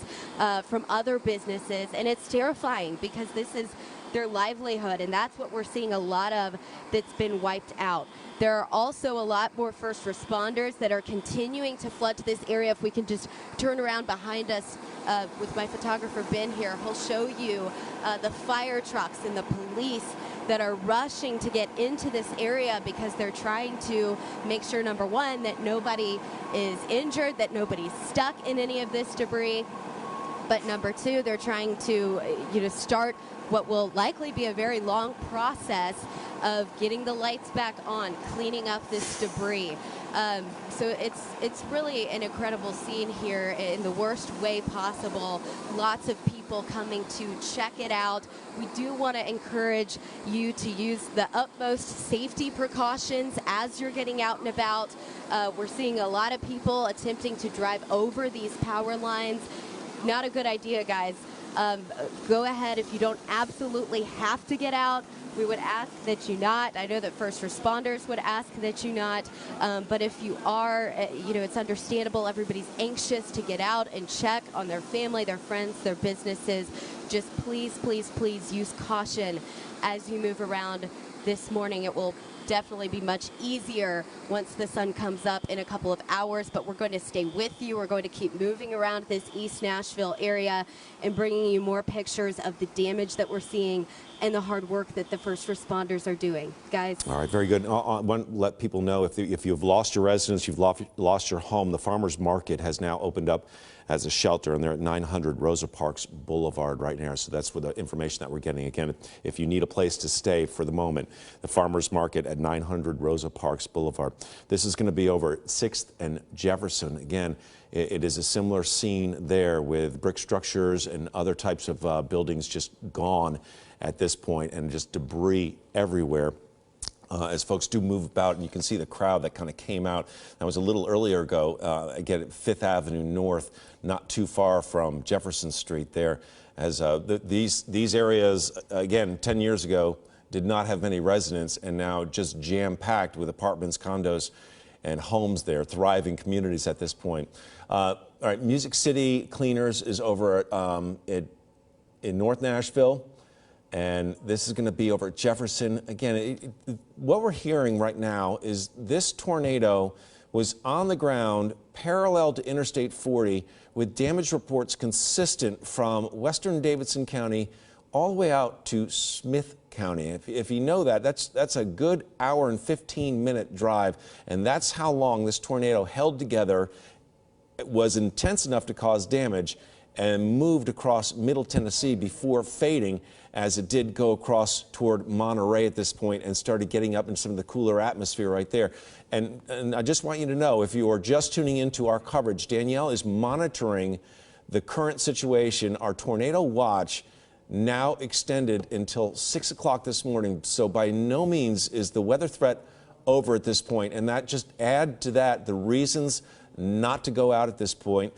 from other businesses, and it's terrifying because this is their livelihood, and that's what we're seeing a lot of that's been wiped out. There are also a lot more first responders that are continuing to flood to this area. If we can just turn around behind us with my photographer Ben here, he'll show you the fire trucks and the police that are rushing to get into this area because they're trying to make sure, number one, that nobody is injured, that nobody's stuck in any of this debris. But number two, they're trying to, start what will likely be a very long process of getting the lights back on, cleaning up this debris. So it's really an incredible scene here in the worst way possible. Lots of people coming to check it out. We do want to encourage you to use the utmost safety precautions as you're getting out and about. We're seeing a lot of people attempting to drive over these power lines. Not a good idea, guys. Go ahead if you don't absolutely have to get out. We would ask that you not. I know that first responders would ask that you not. But if you are, it's understandable. Everybody's anxious to get out and check on their family, their friends, their businesses. Just please, please, please use caution as you move around this morning. It will definitely be much easier once the sun comes up in a couple of hours, but we're going to stay with you. We're going to keep moving around this East Nashville area and bringing you more pictures of the damage that we're seeing and the hard work that the first responders are doing. Guys. All right, very good. I want to let people know if you've lost your residence, you've lost your home, the farmers market has now opened up as a shelter, and they're at 900 Rosa Parks Boulevard right now. So that's the information that we're getting. Again, if you need a place to stay for the moment, the farmers market at 900 Rosa Parks Boulevard. This is going to be over 6th and Jefferson. Again, it is a similar scene there with brick structures and other types of buildings just gone at this point, and just debris everywhere. As folks do move about, and you can see the crowd that kind of came out. That was a little earlier ago, again at 5th Avenue North, not too far from Jefferson Street there. As these areas, again, 10 years ago, did not have many residents, and now just jam-packed with apartments, condos, and homes there, thriving communities at this point. All right, Music City Cleaners is over in North Nashville. And this is going to be over at Jefferson. Again, what we're hearing right now is this tornado was on the ground parallel to Interstate 40 with damage reports consistent from western Davidson County all the way out to Smith County. If you know that, that's a good hour and 15-minute drive, and that's how long this tornado held together. It was intense enough to cause damage and moved across Middle Tennessee before fading, as it did go across toward Monterey at this point and started getting up in some of the cooler atmosphere right there. And I just want you to know, if you are just tuning into our coverage, Danielle is monitoring the current situation. Our tornado watch now extended until 6 o'clock this morning. So by no means is the weather threat over at this point. And that just add to that the reasons not to go out at this point.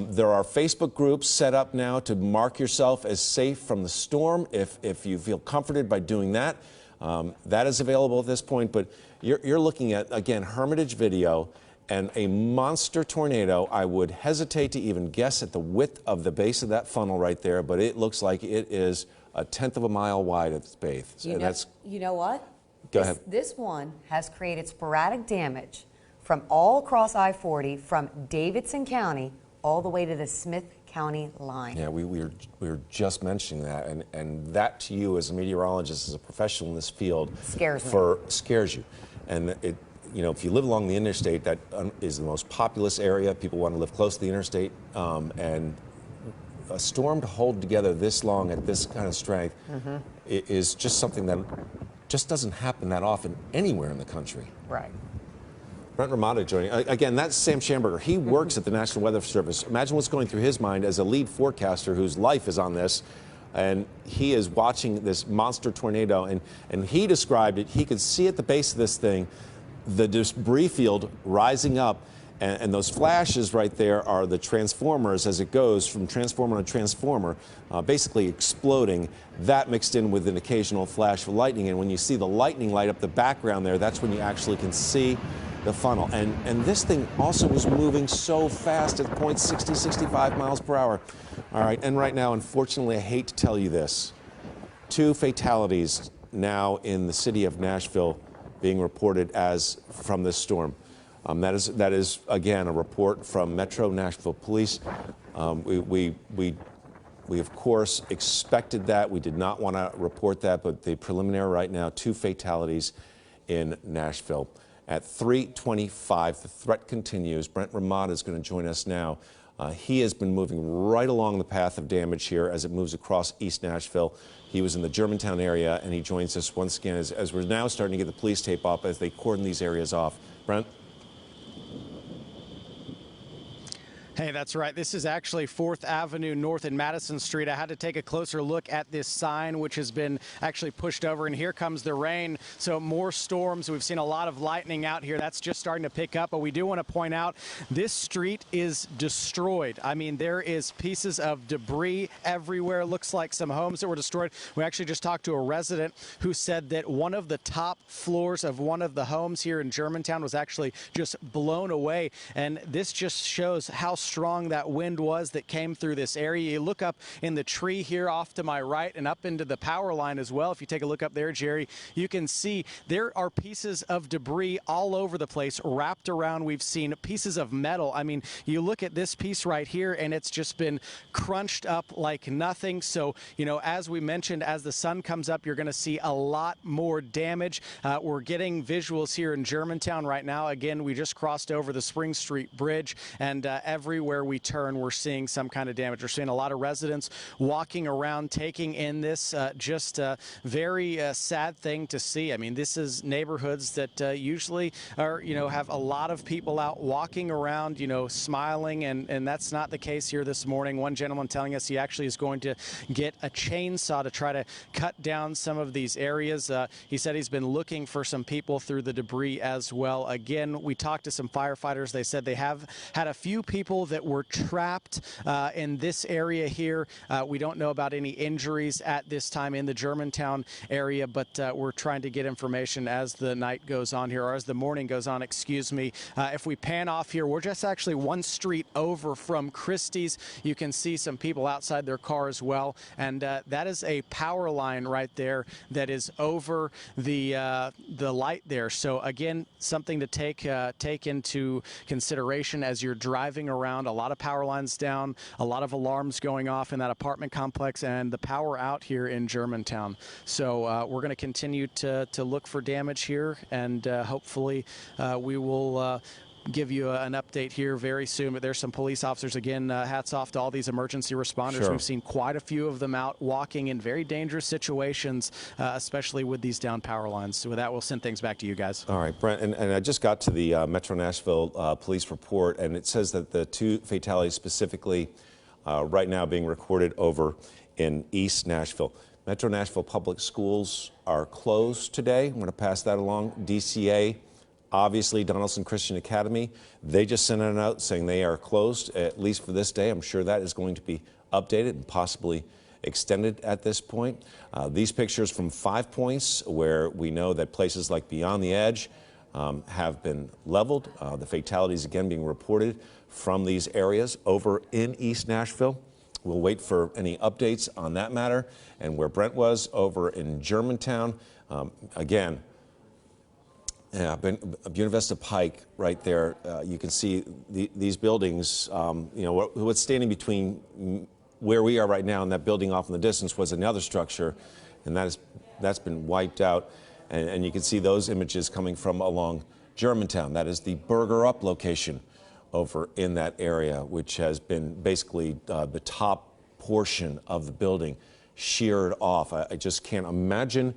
There are Facebook groups set up now to mark yourself as safe from the storm if you feel comforted by doing that. That is available at this point, but you're looking at, again, Hermitage video and a monster tornado. I would hesitate to even guess at the width of the base of that funnel right there, but it looks like it is 1/10 of a mile wide at its base. You know what? Go ahead. This one has created sporadic damage from all across I-40 from Davidson County all the way to the Smith County line. Yeah, we were just mentioning that, and that to you as a meteorologist, as a professional in this field, scares you. And if you live along the interstate, that is the most populous area. People want to live close to the interstate, and a storm to hold together this long at this kind of strength is just something that just doesn't happen that often anywhere in the country. Right. Brent Ramada joining. Again, that's Sam Schamberger. He works at the National Weather Service. Imagine what's going through his mind as a lead forecaster whose life is on this. And he is watching this monster tornado. And he described it. He could see at the base of this thing the debris field rising up. And those flashes right there are the transformers as it goes from transformer to transformer, basically exploding. That mixed in with an occasional flash of lightning. And when you see the lightning light up the background there, that's when you actually can see the funnel. And this thing also was moving so fast at points 60, 65 miles per hour. All right, and right now, unfortunately, I hate to tell you this, 2 fatalities now in the city of Nashville being reported as from this storm. That is again a report from Metro Nashville Police. We of course expected that. We did not want to report that, but the preliminary right now, 2 fatalities in Nashville. At 3:25, the threat continues. Brent Ramad is going to join us now. He has been moving right along the path of damage here as it moves across East Nashville. He was in the Germantown area, and he joins us once again as we're now starting to get the police tape up as they cordon these areas off. Brent? Hey, that's right. This is actually 4th Avenue North and Madison Street. I had to take a closer look at this sign, which has been actually pushed over, and here comes the rain. So more storms. We've seen a lot of lightning out here. That's just starting to pick up, but we do want to point out this street is destroyed. I mean, there is pieces of debris everywhere. Looks like some homes that were destroyed. We actually just talked to a resident who said that one of the top floors of one of the homes here in Germantown was actually just blown away, and this just shows how strong that wind was that came through this area. You look up in the tree here off to my right and up into the power line as well. If you take a look up there, Jerry, you can see there are pieces of debris all over the place wrapped around. We've seen pieces of metal. I mean, you look at this piece right here and it's just been crunched up like nothing. So, you know, as we mentioned, as the sun comes up, you're going to see a lot more damage. We're getting visuals here in Germantown right now. Again, we just crossed over the Spring Street Bridge, and everywhere we turn, we're seeing some kind of damage. We're seeing a lot of residents walking around, taking in this. Just a very sad thing to see. I mean, this is neighborhoods that usually are, you know, have a lot of people out walking around, you know, smiling, and that's not the case here this morning. One gentleman telling us he actually is going to get a chainsaw to try to cut down some of these areas. He said he's been looking for some people through the debris as well. Again, we talked to some firefighters. They said they have had a few people that were trapped in this area here. We don't know about any injuries at this time in the Germantown area, but we're trying to get information as the night goes on here, or as the morning goes on, excuse me. If we pan off here, we're just actually one street over from Christie's. You can see some people outside their car as well, and that is a power line right there that is over the light there. So again, something to take into consideration as you're driving around. A lot of power lines down, a lot of alarms going off in that apartment complex, and the power out here in Germantown. So we're going to continue to look for damage here, and hopefully we will give you an update here very soon. But there's some police officers. Again, hats off to all these emergency responders. Sure. We've seen quite a few of them out walking in very dangerous situations, especially with these down power lines. So with that, we'll send things back to you guys. All right, Brent, and I just got to the Metro Nashville police report, and it says that the 2 fatalities specifically right now being recorded over in East Nashville. Metro Nashville public schools are closed today. I'm going to pass that along. DCA, obviously, Donaldson Christian Academy, they just sent a note saying they are closed, at least for this day. I'm sure that is going to be updated and possibly extended at this point. These pictures from 5 Points, where we know that places like Beyond the Edge have been leveled. The fatalities, again, being reported from these areas over in East Nashville. We'll wait for any updates on that matter. And where Brent was over in Germantown, again, yeah, Buena Vista Pike right there. You can see these buildings. You know, what's standing between where we are right now and that building off in the distance was another structure, and that's been wiped out. And you can see those images coming from along Germantown. That is the Burger Up location over in that area, which has been basically the top portion of the building sheared off. I just can't imagine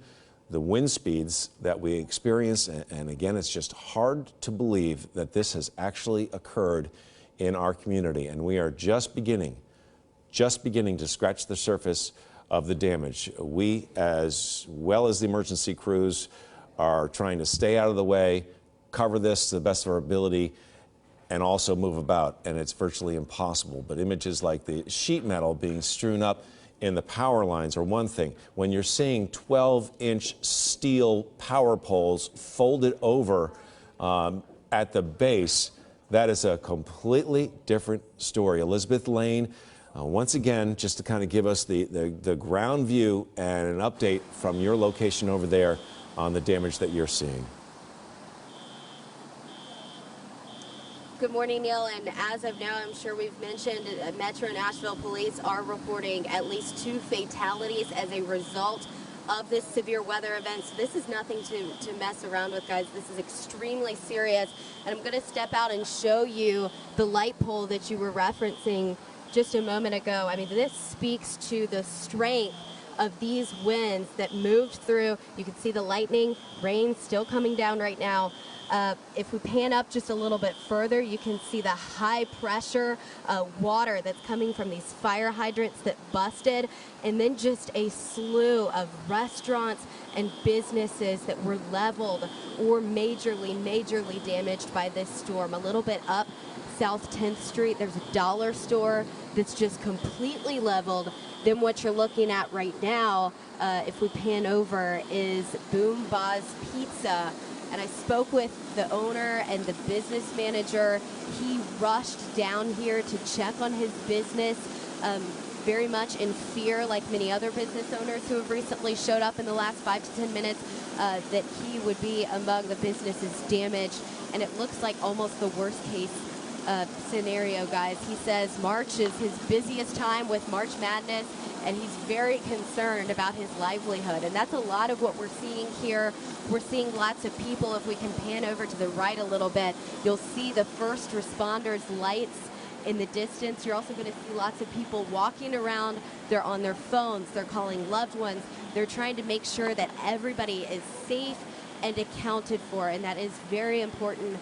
the wind speeds that we experience, and again, it's just hard to believe that this has actually occurred in our community, and we are just beginning to scratch the surface of the damage. We, as well as the emergency crews, are trying to stay out of the way, cover this to the best of our ability, and also move about, and it's virtually impossible. But images like the sheet metal being strewn up in the power lines are one thing. When you're seeing 12-inch steel power poles folded over at the base, that is a completely different story. Elizabeth Lane, once again, just to kind of give us the ground view and an update from your location over there on the damage that you're seeing. Good morning, Neil. And as of now, I'm sure we've mentioned, Metro Nashville police are reporting at least 2 fatalities as a result of this severe weather event. So this is nothing to mess around with, guys. This is extremely serious. And I'm going to step out and show you the light pole that you were referencing just a moment ago. I mean, this speaks to the strength of these winds that moved through. You can see the lightning, rain still coming down right now. If we pan up just a little bit further, you can see the high pressure water that's coming from these fire hydrants that busted, and then just a slew of restaurants and businesses that were leveled or majorly damaged by this storm. A little bit up South 10th Street, there's a dollar store that's just completely leveled. Then what you're looking at right now, if we pan over, is Boom Boz Pizza. And I spoke with the owner and the business manager. He rushed down here to check on his business, very much in fear, like many other business owners who have recently showed up in the last 5 to 10 minutes, that he would be among the businesses damaged. And it looks like almost the worst case scenario, guys. He says March is his busiest time with March Madness, and he's very concerned about his livelihood. And that's a lot of what we're seeing here. We're seeing lots of people. If we can pan over to the right a little bit, you'll see the first responders' lights in the distance. You're also going to see lots of people walking around. They're on their phones. They're calling loved ones. They're trying to make sure that everybody is safe and accounted for, and that is very important.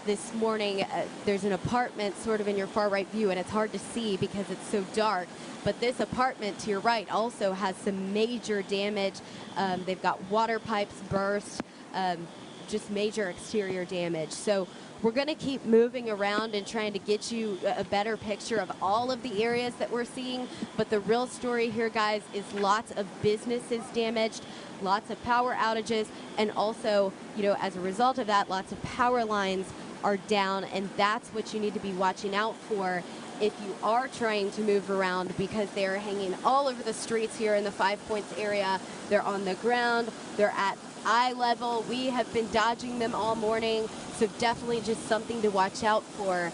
This morning, there's an apartment sort of in your far right view, and it's hard to see because it's so dark. But this apartment to your right also has some major damage. They've got water pipes burst, just major exterior damage. So we're going to keep moving around and trying to get you a better picture of all of the areas that we're seeing. But the real story here, guys, is lots of businesses damaged, lots of power outages, and also, you know, as a result of that, lots of power lines are down, and that's what you need to be watching out for if you are trying to move around, because they're hanging all over the streets here in the 5 Points area. They're on the ground, they're at eye level. We have been dodging them all morning, so definitely just something to watch out for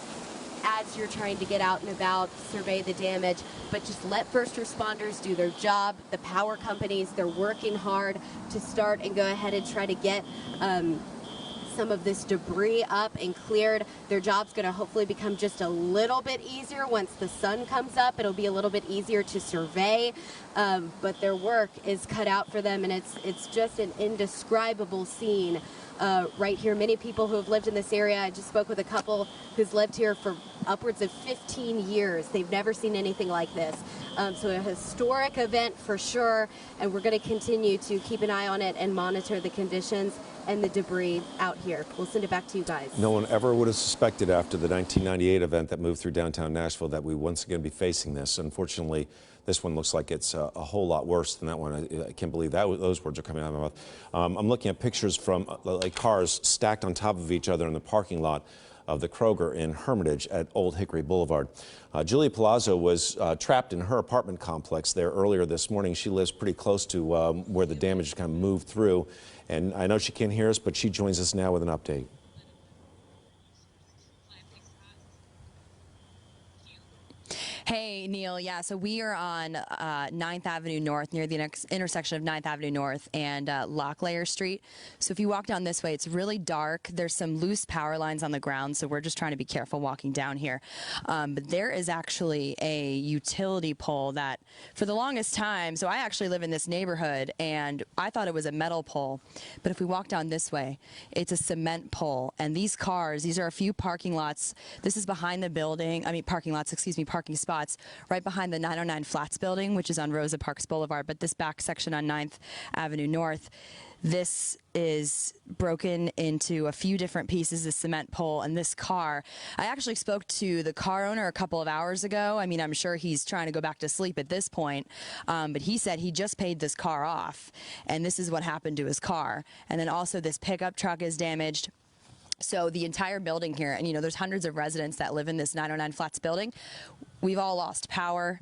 as you're trying to get out and about, survey the damage. But just let first responders do their job. The power companies, they're working hard to start and go ahead and try to get some of this debris up and cleared. Their job's going to hopefully become just a little bit easier once the sun comes up. It'll be a little bit easier to survey, but their work is cut out for them, and it's just an indescribable scene right here. Many people who have lived in this area, I just spoke with a couple who's lived here for upwards of 15 years. They've never seen anything like this. So a historic event for sure, and we're going to continue to keep an eye on it and monitor the conditions and the debris out here. We'll send it back to you guys. No one ever would have suspected after the 1998 event that moved through downtown Nashville that we once again be facing this. Unfortunately, this one looks like it's a whole lot worse than that one. I can't believe that those words are coming out of my mouth. I'm looking at pictures from like cars stacked on top of each other in the parking lot of the Kroger in Hermitage at Old Hickory Boulevard. Julia Palazzo was trapped in her apartment complex there earlier this morning. She lives pretty close to where the damage kind of moved through. And I know she can't hear us, but she joins us now with an update. Hey, Neil. Yeah, so we are on 9th Avenue North, near the intersection of 9th Avenue North and Locklear Street. So if you walk down this way, it's really dark. There's some loose power lines on the ground, so we're just trying to be careful walking down here. But there is actually a utility pole that, for the longest time, so I actually live in this neighborhood, and I thought it was a metal pole. But if we walk down this way, it's a cement pole. And these cars, these are a few parking lots. This is behind the building, parking lots, parking spots right behind the 909 Flats building, which is on Rosa Parks Boulevard. But this back section on 9th Avenue North, this is broken into a few different pieces, the cement pole and this car. I actually spoke to the car owner a couple of hours ago. I mean, I'm sure he's trying to go back to sleep at this point, but he said he just paid this car off, and this is what happened to his car. And then also this pickup truck is damaged. So the entire building here, and there's hundreds of residents that live in this 909 Flats building. We've all lost power.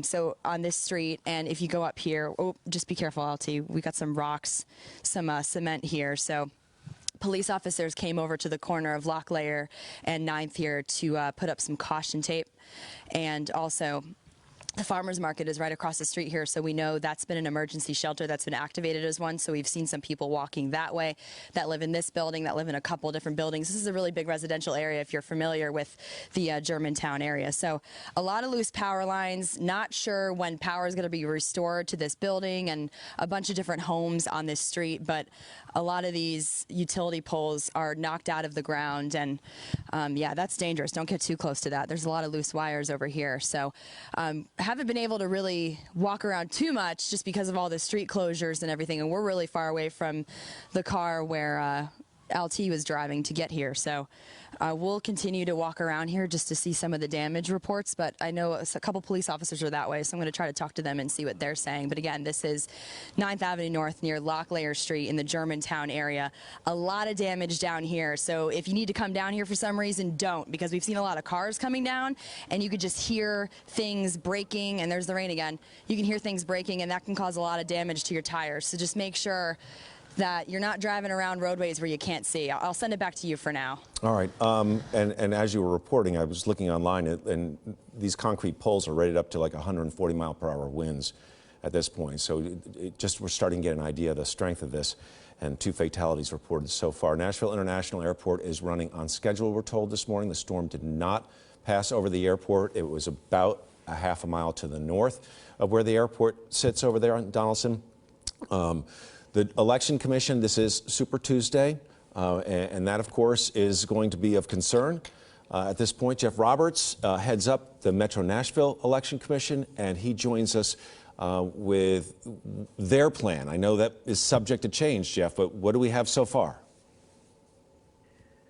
So on this street, and if you go up here, just be careful, LT. We got some rocks, some cement here. So police officers came over to the corner of Locklear and 9th here to put up some caution tape, and also the farmers market is right across the street here, so we know that's been an emergency shelter that's been activated as one. So we've seen some people walking that way that live in this building, that live in a couple different buildings. This is a really big residential area if you're familiar with the Germantown area. So a lot of loose power lines, not sure when power is going to be restored to this building and a bunch of different homes on this street, but a lot of these utility poles are knocked out of the ground, and yeah, that's dangerous. Don't get too close to that. There's a lot of loose wires over here. So haven't been able to really walk around too much just because of all the street closures and everything, and we're really far away from the car where LT was driving to get here. So we'll continue to walk around here just to see some of the damage reports, but I know a couple police officers are that way, so I'm going to try to talk to them and see what they're saying. But again, this is 9th Avenue North near Locklear Street in the Germantown area. A lot of damage down here, so if you need to come down here for some reason, don't, because we've seen a lot of cars coming down, and you could just hear things breaking, and there's the rain again. You can hear things breaking, and that can cause a lot of damage to your tires, so just make sure that you're not driving around roadways where you can't see. I'll send it back to you for now. All right. And as you were reporting, I was looking online, and these concrete poles are rated up to like 140-mile-per-hour winds at this point. So we're starting to get an idea of the strength of this, and 2 fatalities reported so far. Nashville International Airport is running on schedule, we're told this morning. The storm did not pass over the airport. It was about a half a mile to the north of where the airport sits over there on Donaldson. The Election Commission, this is Super Tuesday, and that, of course, is going to be of concern. At this point, Jeff Roberts heads up the Metro Nashville Election Commission, and he joins us with their plan. I know that is subject to change, Jeff, but what do we have so far?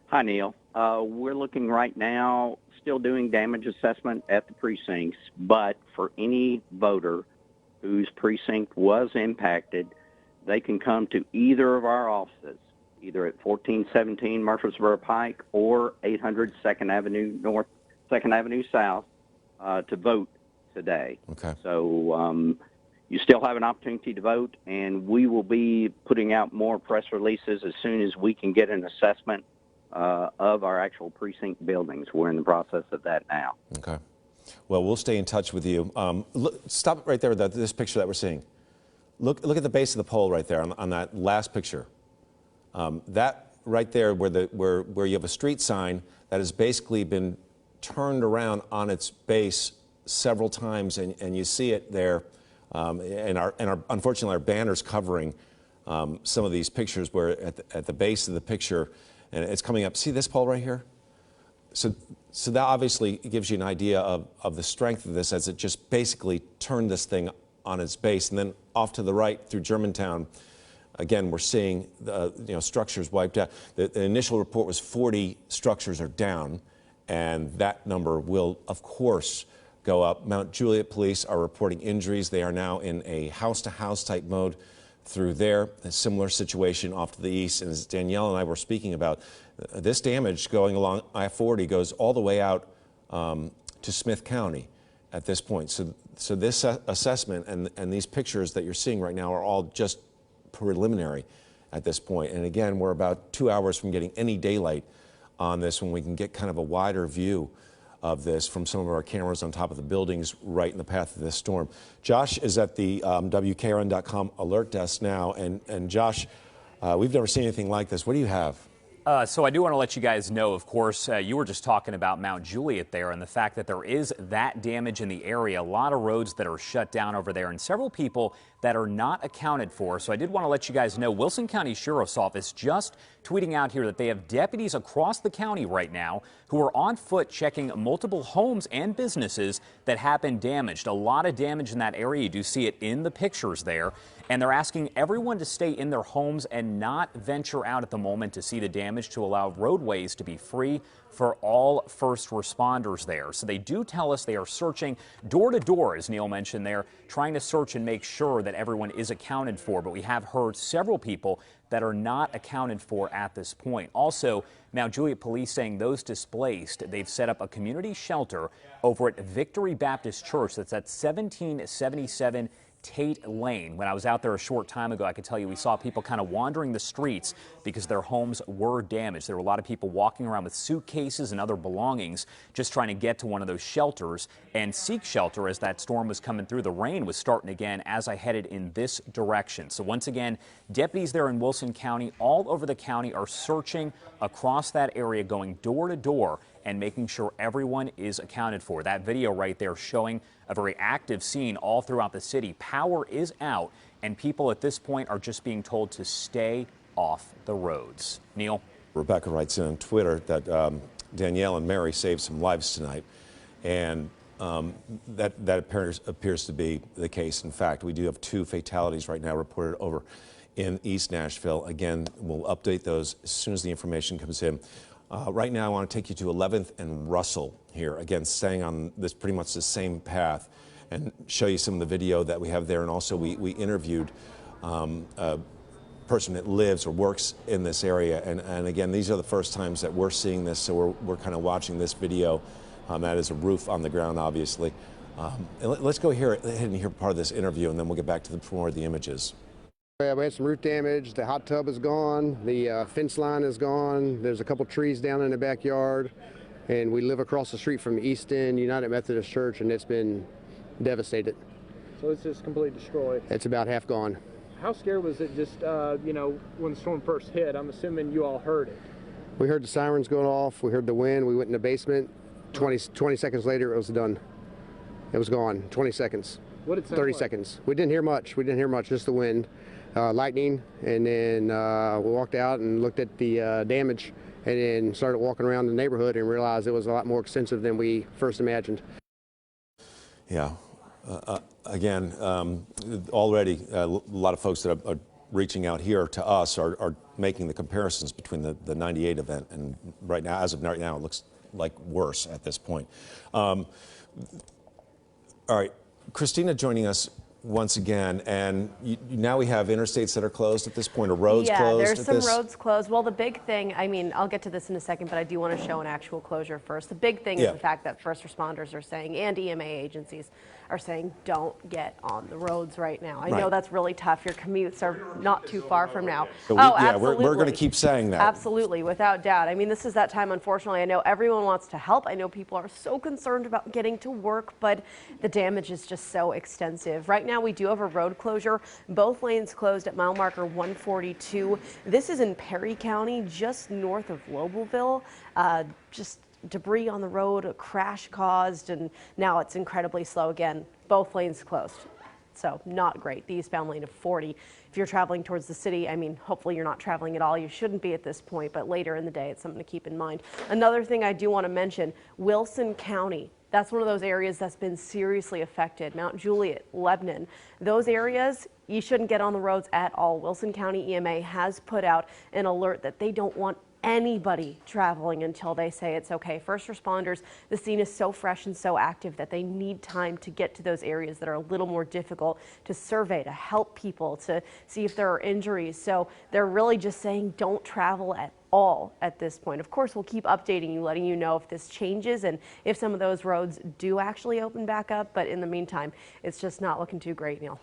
Hi, Neil. We're looking right now, still doing damage assessment at the precincts, but for any voter whose precinct was impacted, they can come to either of our offices, either at 1417 Murfreesboro Pike or 800 2nd Avenue North, 2nd Avenue South, to vote today. Okay. So you still have an opportunity to vote, and we will be putting out more press releases as soon as we can get an assessment of our actual precinct buildings. We're in the process of that now. Okay. Well, we'll stay in touch with you. Look, stop right there, this picture that we're seeing. Look at the base of the pole right there on that last picture. That right there where you have a street sign that has basically been turned around on its base several times, and you see it there. And unfortunately, our banner's covering some of these pictures where at the base of the picture, and it's coming up. See this pole right here? So that obviously gives you an idea of the strength of this, as it just basically turned this thing on its base. And then off to the right through Germantown, again, we're seeing structures wiped out. The initial report was 40 structures are down, and that number will, of course, go up. Mount Juliet police are reporting injuries. They are now in a house-to-house type mode through there. A similar situation off to the east. And as Danielle and I were speaking about, this damage going along I-40 goes all the way out to Smith County at this point. So this assessment and these pictures that you're seeing right now are all just preliminary at this point. And again, we're about 2 hours from getting any daylight on this, when we can get kind of a wider view of this from some of our cameras on top of the buildings right in the path of this storm. Josh is at the WKRN.com alert desk now. And Josh, we've never seen anything like this. What do you have? So I do want to let you guys know, of course, you were just talking about Mount Juliet there and the fact that there is that damage in the area. A lot of roads that are shut down over there and several people that are not accounted for. So I did want to let you guys know, Wilson County Sheriff's Office just tweeting out here that they have deputies across the county right now who are on foot checking multiple homes and businesses that have been damaged. A lot of damage in that area. You do see it in the pictures there. And they're asking everyone to stay in their homes and not venture out at the moment to see the damage, to allow roadways to be free for all first responders there. So they do tell us they are searching door to door, as Neil mentioned there, trying to search and make sure that that everyone is accounted for, but we have heard several people that are not accounted for at this point. Also, Mount Juliet police saying those displaced, they've set up a community shelter over at Victory Baptist Church that's at 1777 Tate Lane. When I was out there a short time ago, I could tell you we saw people kind of wandering the streets because their homes were damaged. There were a lot of people walking around with suitcases and other belongings just trying to get to one of those shelters and seek shelter as that storm was coming through. The rain was starting again as I headed in this direction. So once again, deputies there in Wilson County, all over the county, are searching across that area, going door to door and making sure everyone is accounted for. That video right there showing a very active scene all throughout the city. Power is out, and people at this point are just being told to stay off the roads. Neil? Rebecca writes in on Twitter that Danielle and Mary saved some lives tonight, and that appears to be the case. In fact, we do have 2 fatalities right now reported over in East Nashville. Again, we'll update those as soon as the information comes in. Right now, I want to take you to 11th and Russell here, again, staying on this pretty much the same path, and show you some of the video that we have there. And also, we interviewed a person that lives or works in this area. And again, these are the first times that we're seeing this, so we're kind of watching this video. That is a roof on the ground, obviously. Let's go ahead and hear part of this interview, and then we'll get back to more of the images. Yeah, we had some roof damage. The hot tub is gone. The fence line is gone. There's a couple trees down in the backyard. And we live across the street from East End United Methodist Church, and it's been devastated. So it's just completely destroyed? It's about half gone. How scared was it just, when the storm first hit? I'm assuming you all heard it. We heard the sirens going off. We heard the wind. We went in the basement. 20 seconds later, it was done. It was gone. 20 seconds. What did it sound 30 like? seconds. We didn't hear much. Just the wind. Lightning, and then we walked out and looked at the damage, and then started walking around the neighborhood and realized it was a lot more extensive than we first imagined. Yeah. Again, already a lot of folks that are reaching out here to us are making the comparisons between the 98 event and right now, as of right now, it looks like worse at this point. All right, Christina joining us once again, and now we have interstates that are closed at this point, or roads closed. Yeah, there's some roads closed. Well, the big thing, I mean, I'll get to this in a second, but I do want to show an actual closure first. The big thing is the fact that first responders are saying, and EMA agencies are saying, don't get on the roads right now. I know that's really tough. Your commutes are not too far from now. So absolutely. We're going to keep saying that. Absolutely, without doubt. I mean, this is that time, unfortunately. I know everyone wants to help. I know people are so concerned about getting to work, but the damage is just so extensive. Right now, we do have a road closure. Both lanes closed at mile marker 142. This is in Perry County, just north of Lobelville. Just debris on the road, a crash caused, and now it's incredibly slow again. Both lanes closed. So not great. The eastbound lane of 40. If you're traveling towards the city, I mean, hopefully you're not traveling at all. You shouldn't be at this point, but later in the day, it's something to keep in mind. Another thing I do want to mention, Wilson County. That's one of those areas that's been seriously affected. Mount Juliet, Lebanon, those areas, you shouldn't get on the roads at all. Wilson County EMA has put out an alert that they don't want anybody traveling until they say it's okay. First responders, the scene is so fresh and so active that they need time to get to those areas that are a little more difficult to survey, to help people, to see if there are injuries. So they're really just saying don't travel at all at this point. Of course, we'll keep updating you, letting you know if this changes and if some of those roads do actually open back up. But in the meantime, it's just not looking too great, Neil.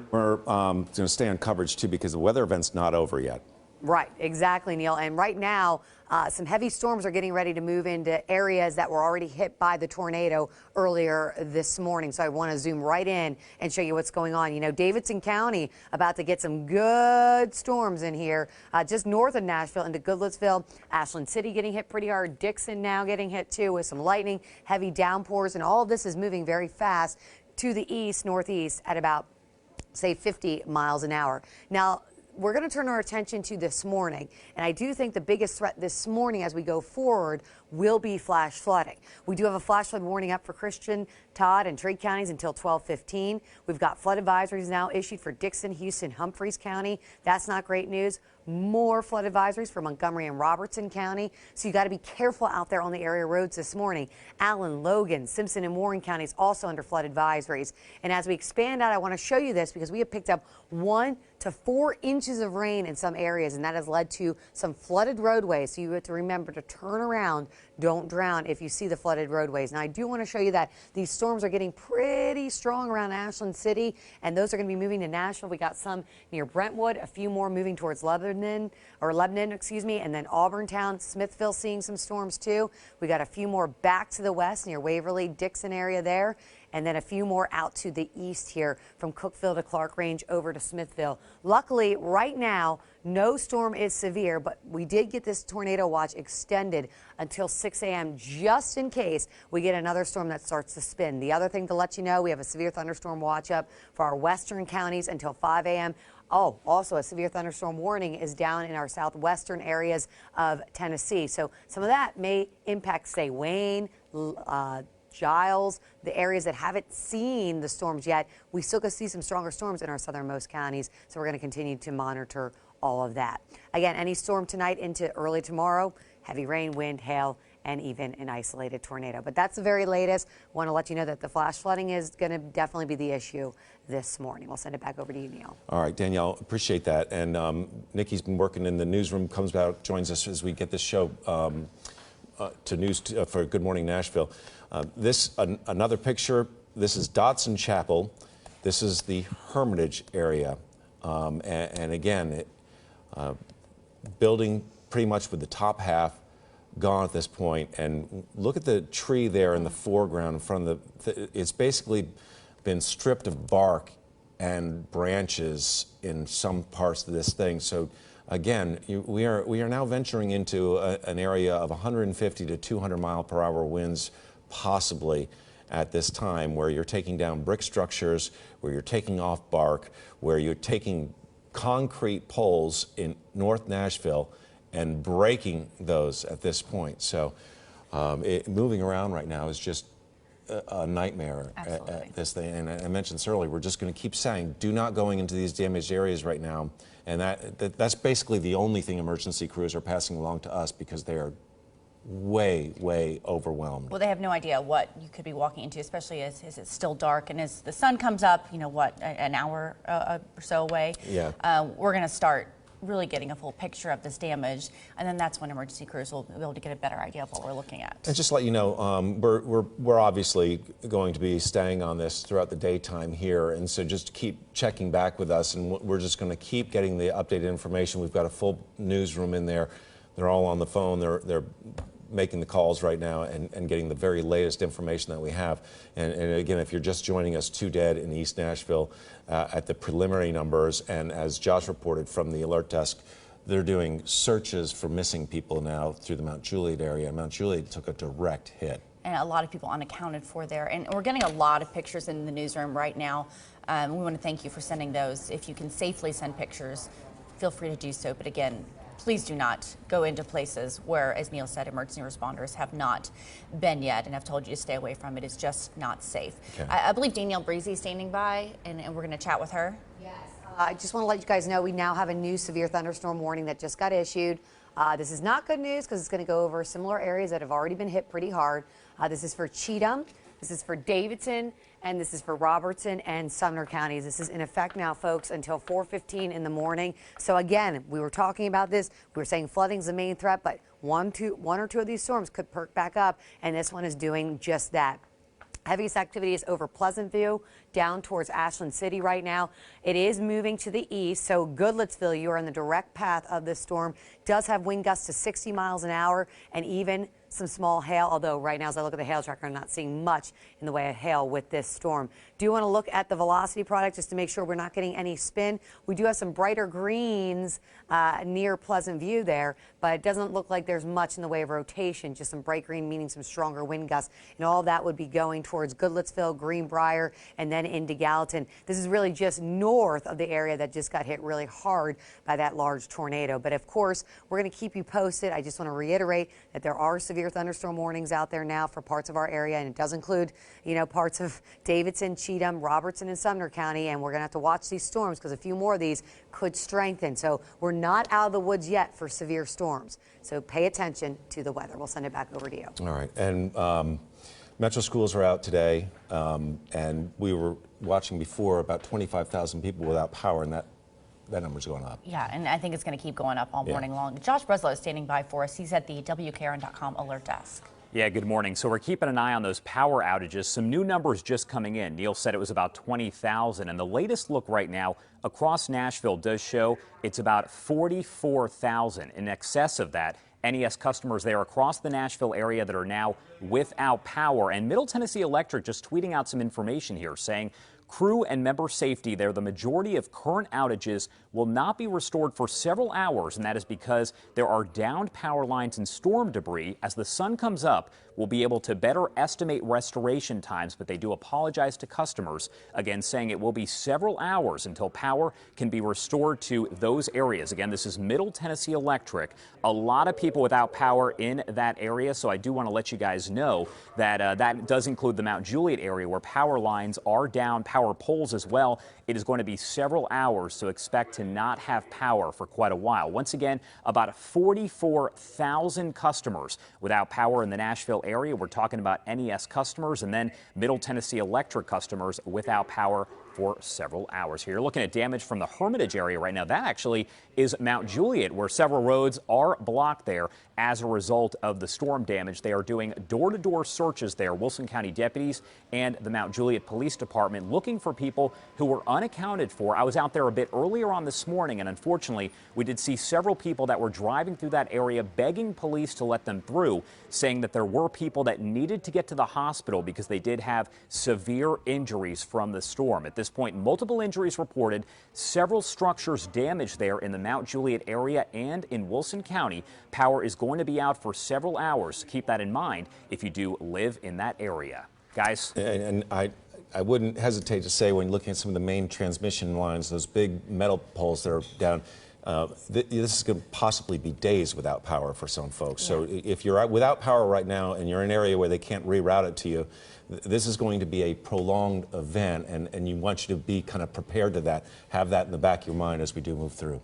We're going to stay on coverage, too, because the weather event's not over yet. Right, exactly, Neil. And right now, some heavy storms are getting ready to move into areas that were already hit by the tornado earlier this morning. So I want to zoom right in and show you what's going on. You know, Davidson County about to get some good storms in here, just north of Nashville into Goodlettsville. Ashland City getting hit pretty hard. Dixon now getting hit too with some lightning, heavy downpours, and all of this is moving very fast to the east, northeast at about, say, 50 miles an hour. Now, we're going to turn our attention to this morning, and I do think the biggest threat this morning as we go forward will be flash flooding. We do have a flash flood warning up for Christian, Todd, and Trade counties until 12:15. We've got flood advisories now issued for Dixon, Houston, Humphreys County. That's not great news. more flood advisories for Montgomery and Robertson County. So you got to be careful out there on the area roads this morning. Allen, Logan, Simpson, and Warren counties also under flood advisories. And as we expand out, I want to show you this because we have picked up 1 to 4 inches of rain in some areas, and that has led to some flooded roadways. So you have to remember to turn around, don't drown if you see the flooded roadways. Now, I do want to show you that these storms are getting pretty strong around Ashland City, and those are going to be moving to Nashville. We got some near Brentwood, a few more moving towards Lebanon, and then Auburntown, Smithville seeing some storms too. We got a few more back to the west near Waverly, Dixon area there, and then a few more out to the east here from Cookeville to Clark Range over to Smithville. Luckily, right now, no storm is severe, but we did get this tornado watch extended until 6 a.m. just in case we get another storm that starts to spin. The other thing to let you know, we have a severe thunderstorm watch up for our western counties until 5 a.m. Oh, also a severe thunderstorm warning is down in our southwestern areas of Tennessee. So some of that may impact, say, Wayne, Giles, the areas that haven't seen the storms yet. We still could see some stronger storms in our southernmost counties, so we're going to continue to monitor all of that. Again, any storm tonight into early tomorrow, heavy rain, wind, hail, and even an isolated tornado. But that's the very latest. Want to let you know that the flash flooding is going to definitely be the issue this morning. We'll send it back over to you, Neil. All right, Danielle, appreciate that. And Nikki's been working in the newsroom, comes out, joins us as we get this show for Good Morning Nashville. Another picture, this is Dodson Chapel. This is the Hermitage area. And again, building pretty much with the top half gone at this point. And look at the tree there in the foreground in front of it's basically been stripped of bark and branches in some parts of this thing. So again, we are now venturing into an area of 150 to 200 mile per hour winds possibly at this time, where you're taking down brick structures, where you're taking off bark, where you're taking concrete poles in North Nashville and breaking those at this point. So moving around right now is just a nightmare at this thing. And I mentioned this earlier, we're just going to keep saying, do not going into these damaged areas right now. And that's basically the only thing emergency crews are passing along to us, because they are way overwhelmed. Well, they have no idea what you could be walking into, especially as it's still dark, and as the sun comes up, you know what, an hour or so away. Yeah. We're going to start really getting a full picture of this damage, and then that's when emergency crews will be able to get a better idea of what we're looking at. And just to let you know, we're obviously going to be staying on this throughout the daytime here, and so just keep checking back with us, and we're just going to keep getting the updated information. We've got a full newsroom in there. They're all on the phone. They're making the calls right now and getting the very latest information that we have. And again, if you're just joining us, 2 dead in East Nashville at the preliminary numbers. And as Josh reported from the alert desk, they're doing searches for missing people now through the Mount Juliet area. Mount Juliet took a direct hit. And a lot of people unaccounted for there. And we're getting a lot of pictures in the newsroom right now. We want to thank you for sending those. If you can safely send pictures, feel free to do so. But again, please do not go into places where, as Neil said, emergency responders have not been yet and have told you to stay away from. It is just not safe. Okay. I believe Danielle Breezy is standing by, and we're going to chat with her. Yes. I just want to let you guys know we now have a new severe thunderstorm warning that just got issued. This is not good news because it's going to go over similar areas that have already been hit pretty hard. This is for Cheatham, this is for Davidson, and this is for Robertson and Sumner counties. This is in effect now, folks, until 4:15 in the morning. So again, we were talking about this. We were saying flooding's the main threat, but one or two of these storms could perk back up, and this one is doing just that. Heaviest activity is over Pleasant View, down towards Ashland City right now. It is moving to the east, so Goodlettsville, you are in the direct path of this storm. Does have wind gusts to 60 miles an hour and even some small hail, although right now as I look at the hail tracker, I'm not seeing much in the way of hail with this storm. Do want to look at the velocity product just to make sure we're not getting any spin. We do have some brighter greens near Pleasant View there, but it doesn't look like there's much in the way of rotation, just some bright green, meaning some stronger wind gusts. And all that would be going towards Goodlettsville, Greenbrier, and then then into Gallatin. This is really just north of the area that just got hit really hard by that large tornado. But of course, we're going to keep you posted. I just want to reiterate that there are severe thunderstorm warnings out there now for parts of our area, and it does include, parts of Davidson, Cheatham, Robertson, and Sumner County. And we're going to have to watch these storms because a few more of these could strengthen. So we're not out of the woods yet for severe storms. So pay attention to the weather. We'll send it back over to you. All right. And Metro schools are out today, and we were watching before about 25,000 people without power, and that number's going up. Yeah, and I think it's going to keep going up all morning long. Josh Breslow is standing by for us. He's at the WKRN.com alert desk. Yeah, good morning. So we're keeping an eye on those power outages. Some new numbers just coming in. Neil said it was about 20,000, and the latest look right now across Nashville does show it's about 44,000. In excess of that, NES customers there across the Nashville area that are now without power. And Middle Tennessee Electric just tweeting out some information here saying crew and member safety there, the majority of current outages will not be restored for several hours, and that is because there are downed power lines and storm debris. As the sun comes up, we'll be able to better estimate restoration times, but they do apologize to customers, again saying it will be several hours until power can be restored to those areas. Again, this is Middle Tennessee Electric. A lot of people without power in that area, so I do want to let you guys know that that does include the Mount Juliet area where power lines are down, power poles as well. It is going to be several hours, so expect to not have power for quite a while. Once again, about 44,000 customers without power in the Nashville area. We're talking about NES customers and then Middle Tennessee Electric customers without power for several hours here. You're looking at damage from the Hermitage area right now. That actually is Mount Juliet, where several roads are blocked there as a result of the storm damage. They are doing door-to-door searches there. Wilson County deputies and the Mount Juliet Police Department looking for people who were unaccounted for. I was out there a bit earlier on this morning, and unfortunately, we did see several people that were driving through that area begging police to let them through, saying that there were people that needed to get to the hospital because they did have severe injuries from the storm. At this point, multiple injuries reported, several structures damaged there in the Mount Juliet area and in Wilson County. Power is going to be out for several hours. Keep that in mind if you do live in that area. Guys? And I wouldn't hesitate to say, when looking at some of the main transmission lines, those big metal poles that are down, this is going to possibly be days without power for some folks. Yeah. So if you're without power right now and you're in an area where they can't reroute it to you, this is going to be a prolonged event, and you want you to be kind of prepared to that, have that in the back of your mind as we do move through.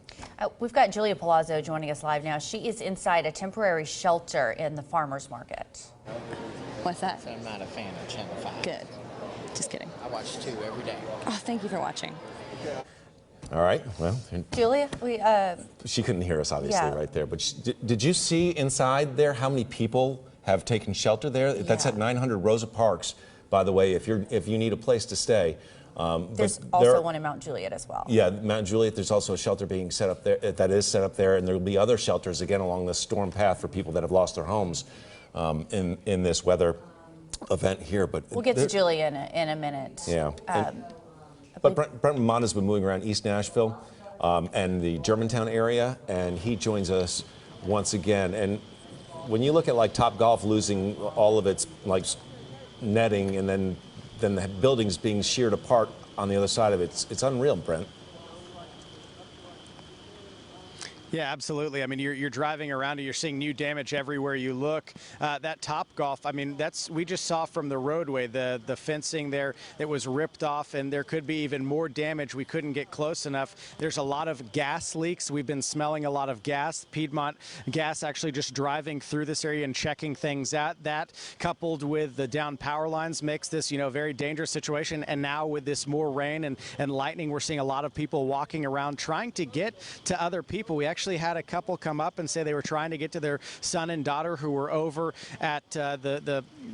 We've got Julia Palazzo joining us live now. She is inside a temporary shelter in the farmers market. What's that? I'm not a fan of Channel 5. Good. Just kidding. I watch 2 every day. Oh, thank you for watching. All right. Well, Julia, she couldn't hear us obviously right there, but did you see inside there how many people have taken shelter there? Yeah. That's at 900 Rosa Parks, by the way, if you need a place to stay. There's also one in Mount Juliet as well. Yeah, Mount Juliet, there's also a shelter being set up there, that is set up there, and there will be other shelters, again, along the storm path for people that have lost their homes in this weather event here. But we'll get to Julia in a minute. Yeah. But Brent Mamada's been moving around East Nashville and the Germantown area, and he joins us once again. And when you look at like Topgolf losing all of its netting, and then the buildings being sheared apart on the other side of it, it's unreal, Brent. Yeah, absolutely. I mean, you're driving around and you're seeing new damage everywhere you look. That Topgolf, I mean, we just saw from the roadway, the fencing there that was ripped off, and there could be even more damage. We couldn't get close enough. There's a lot of gas leaks. We've been smelling a lot of gas. Piedmont Gas actually just driving through this area and checking things out. That, coupled with the down power lines, makes this, very dangerous situation. And now with this more rain and lightning, we're seeing a lot of people walking around trying to get to other people. We actually had a couple come up and say they were trying to get to their son and daughter who were over at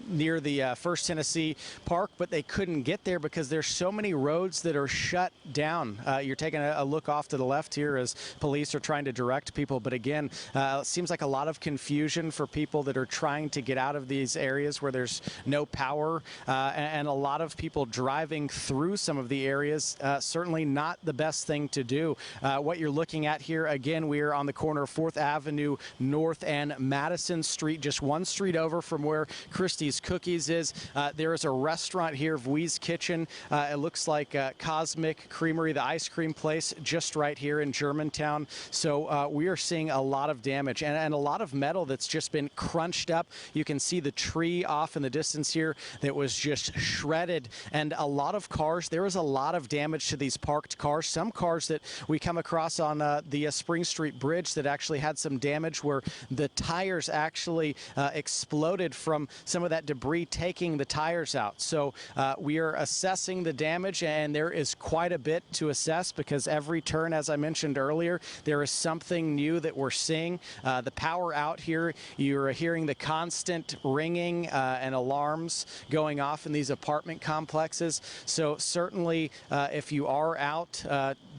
near the First Tennessee Park, but they couldn't get there because there's so many roads that are shut down. You're taking a look off to the left here as police are trying to direct people, but again, it seems like a lot of confusion for people that are trying to get out of these areas where there's no power, and a lot of people driving through some of the areas. Certainly not the best thing to do. What you're looking at here, again, we're on the corner of 4th Avenue North and Madison Street, just one street over from where Christie's Cookies is. There is a restaurant here, Vui's Kitchen. It looks like Cosmic Creamery, the ice cream place, just right here in Germantown. So we are seeing a lot of damage and a lot of metal that's just been crunched up. You can see the tree off in the distance here that was just shredded, and a lot of cars. There was a lot of damage to these parked cars. Some cars that we come across on the Spring Street Bridge that actually had some damage where the tires actually exploded from some of that debris taking the tires out. So we are assessing the damage, and there is quite a bit to assess because every turn, as I mentioned earlier, there is something new that we're seeing. The power out here, you're hearing the constant ringing and alarms going off in these apartment complexes. So certainly if you are out,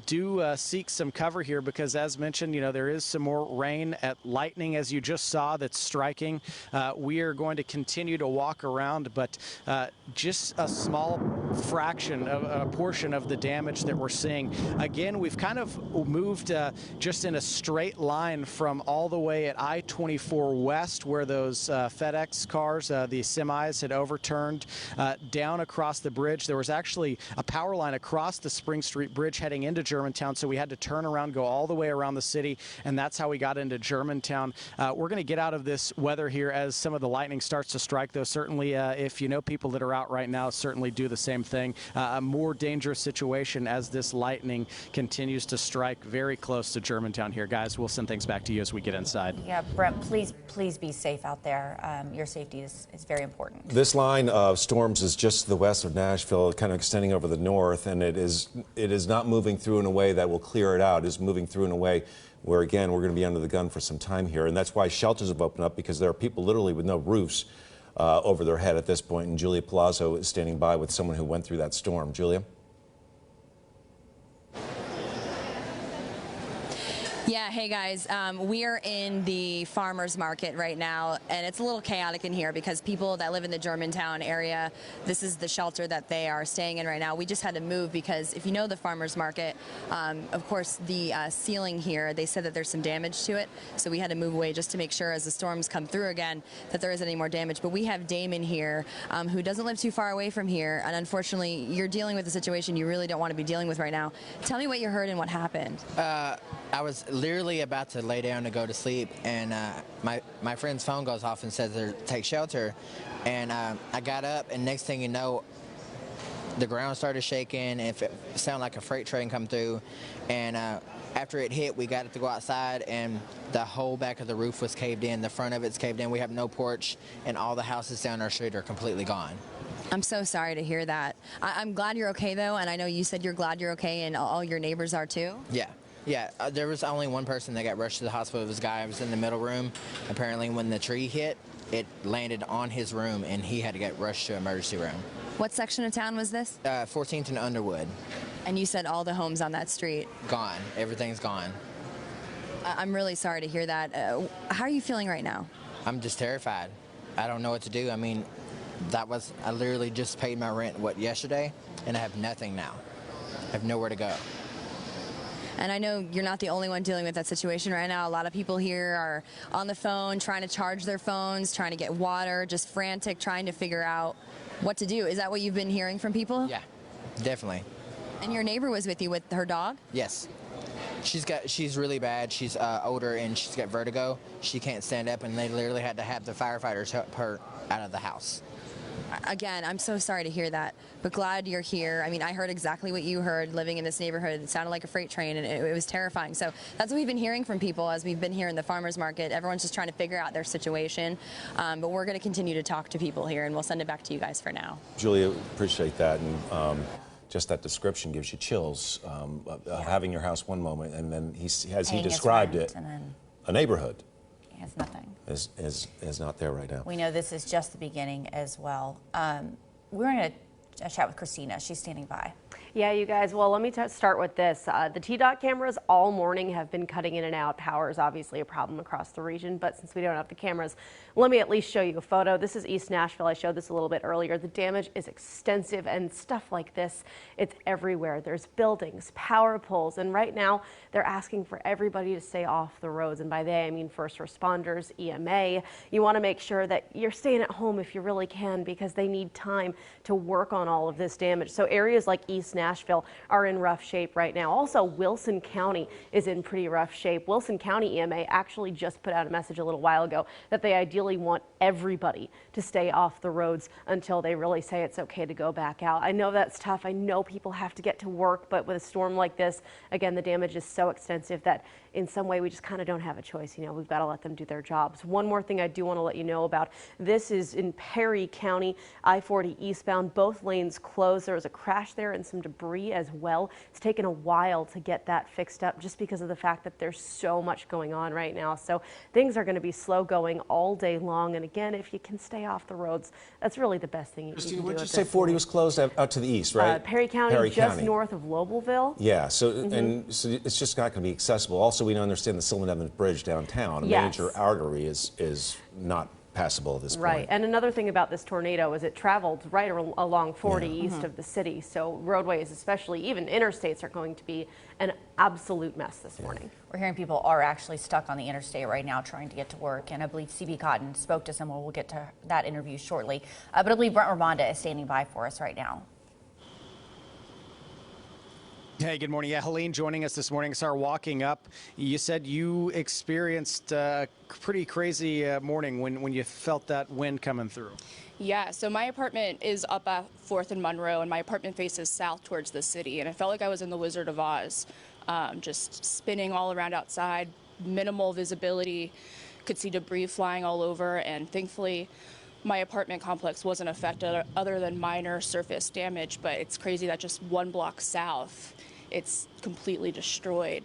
do seek some cover here because, as mentioned, there is some more rain at lightning, as you just saw, that's striking. We are going to continue to walk around, but just a small fraction of a portion of the damage that we're seeing. Again, we've kind of moved just in a straight line from all the way at I-24 West, where those FedEx cars, the semis, had overturned, down across the bridge. There was actually a power line across the Spring Street Bridge heading into Germantown, so we had to turn around, go all the way around the city, and that's how we got into Germantown. We're going to get out of this weather here as some of the lightning starts to strike, though certainly if you know people that are out right now, certainly do the same thing. A more dangerous situation as this lightning continues to strike very close to Germantown here. Guys, we'll send things back to you as we get inside. Yeah, Brent, please be safe out there. Your safety is very important. This line of storms is just to the west of Nashville, kind of extending over the north, and it is not moving through in a way that will clear it out. It is moving through in a way where, again, we're going to be under the gun for some time here. And that's why shelters have opened up, because there are people literally with no roofs over their head at this point. And Julia Palazzo is standing by with someone who went through that storm. Julia? Yeah, hey guys, we are in the farmers market right now, and it's a little chaotic in here because people that live in the Germantown area, this is the shelter that they are staying in right now. We just had to move because if you know the farmers market, of course the ceiling here, they said that there's some damage to it, so we had to move away just to make sure as the storms come through again that there isn't any more damage. But we have Damon here who doesn't live too far away from here, and unfortunately you're dealing with a situation you really don't want to be dealing with right now. Tell me what you heard and what happened. I was literally about to lay down to go to sleep, and my friend's phone goes off and says to take shelter, and I got up, and next thing you know, the ground started shaking, and it sounded like a freight train come through, and after it hit, we got it to go outside, and the whole back of the roof was caved in, the front of it's caved in, we have no porch, and all the houses down our street are completely gone. I'm so sorry to hear that. I'm glad you're okay, though, and I know you said you're glad you're okay, and all your neighbors are, too? Yeah, there was only one person that got rushed to the hospital. It was a guy who was in the middle room. Apparently, when the tree hit, it landed on his room, and he had to get rushed to emergency room. What section of town was this? 14th and Underwood. And you said all the homes on that street? Gone. Everything's gone. I'm really sorry to hear that. How are you feeling right now? I'm just terrified. I don't know what to do. I mean, I literally just paid my rent, yesterday, and I have nothing now. I have nowhere to go. And I know you're not the only one dealing with that situation right now. A lot of people here are on the phone, trying to charge their phones, trying to get water, just frantic, trying to figure out what to do. Is that what you've been hearing from people? Yeah, definitely. And your neighbor was with you with her dog? Yes. She's really bad. She's older, and she's got vertigo. She can't stand up, and they literally had to have the firefighters help her out of the house. Again, I'm so sorry to hear that, but glad you're here. I mean, I heard exactly what you heard living in this neighborhood. It sounded like a freight train, and it was terrifying. So that's what we've been hearing from people as we've been here in the farmers market. Everyone's just trying to figure out their situation, but we're going to continue to talk to people here, and we'll send it back to you guys for now. Julia, appreciate that. And just that description gives you chills. Having your house one moment, and then as he described it, a neighborhood. Has nothing. Is not there right now. We know this is just the beginning as well. We're going to chat with Christina. She's standing by. Yeah, you guys, well, let me start with this. The TDOT cameras all morning have been cutting in and out. Power is obviously a problem across the region, but since we don't have the cameras, let me at least show you a photo. This is East Nashville. I showed this a little bit earlier. The damage is extensive, and stuff like this, it's everywhere. There's buildings, power poles, and right now they're asking for everybody to stay off the roads. And by they, I mean first responders, EMA. You want to make sure that you're staying at home if you really can, because they need time to work on all of this damage. So areas like East Nashville are in rough shape right now. Also, Wilson County is in pretty rough shape. Wilson County EMA actually just put out a message a little while ago that they ideally want everybody to stay off the roads until they really say it's okay to go back out. I know that's tough. I know people have to get to work, but with a storm like this, again, the damage is so extensive that in some way we just kind of don't have a choice. You know, we've got to let them do their jobs. One more thing I do want to let you know about. This is in Perry County, I-40 eastbound. Both lanes closed. There was a crash there and some debris as well. It's taken a while to get that fixed up just because of the fact that there's so much going on right now. So things are going to be slow going all day long. And again, if you can stay off the roads, that's really the best thing you can do. What did you say 40 was closed out to the east, right? Perry County, just north of Lobelville. Yeah, so and so it's just not going to be accessible. Also, we don't understand the Silver Evans Bridge downtown. A major artery is not passable at this point. Right, and another thing about this tornado is it traveled right along 40 east of the city, so roadways, especially even interstates, are going to be an absolute mess this morning. We're hearing people are actually stuck on the interstate right now trying to get to work, and I believe CB Cotton spoke to someone. We'll get to that interview shortly, but I believe Brent Ramonda is standing by for us right now. Hey, good morning. Yeah, Helene joining us this morning. Started walking up. You said you experienced a pretty crazy morning when you felt that wind coming through. Yeah, so my apartment is up at 4th and Monroe, and my apartment faces south towards the city, and I felt like I was in the Wizard of Oz, just spinning all around outside, minimal visibility, could see debris flying all over, and thankfully my apartment complex wasn't affected other than minor surface damage, but it's crazy that just one block south, it's completely destroyed.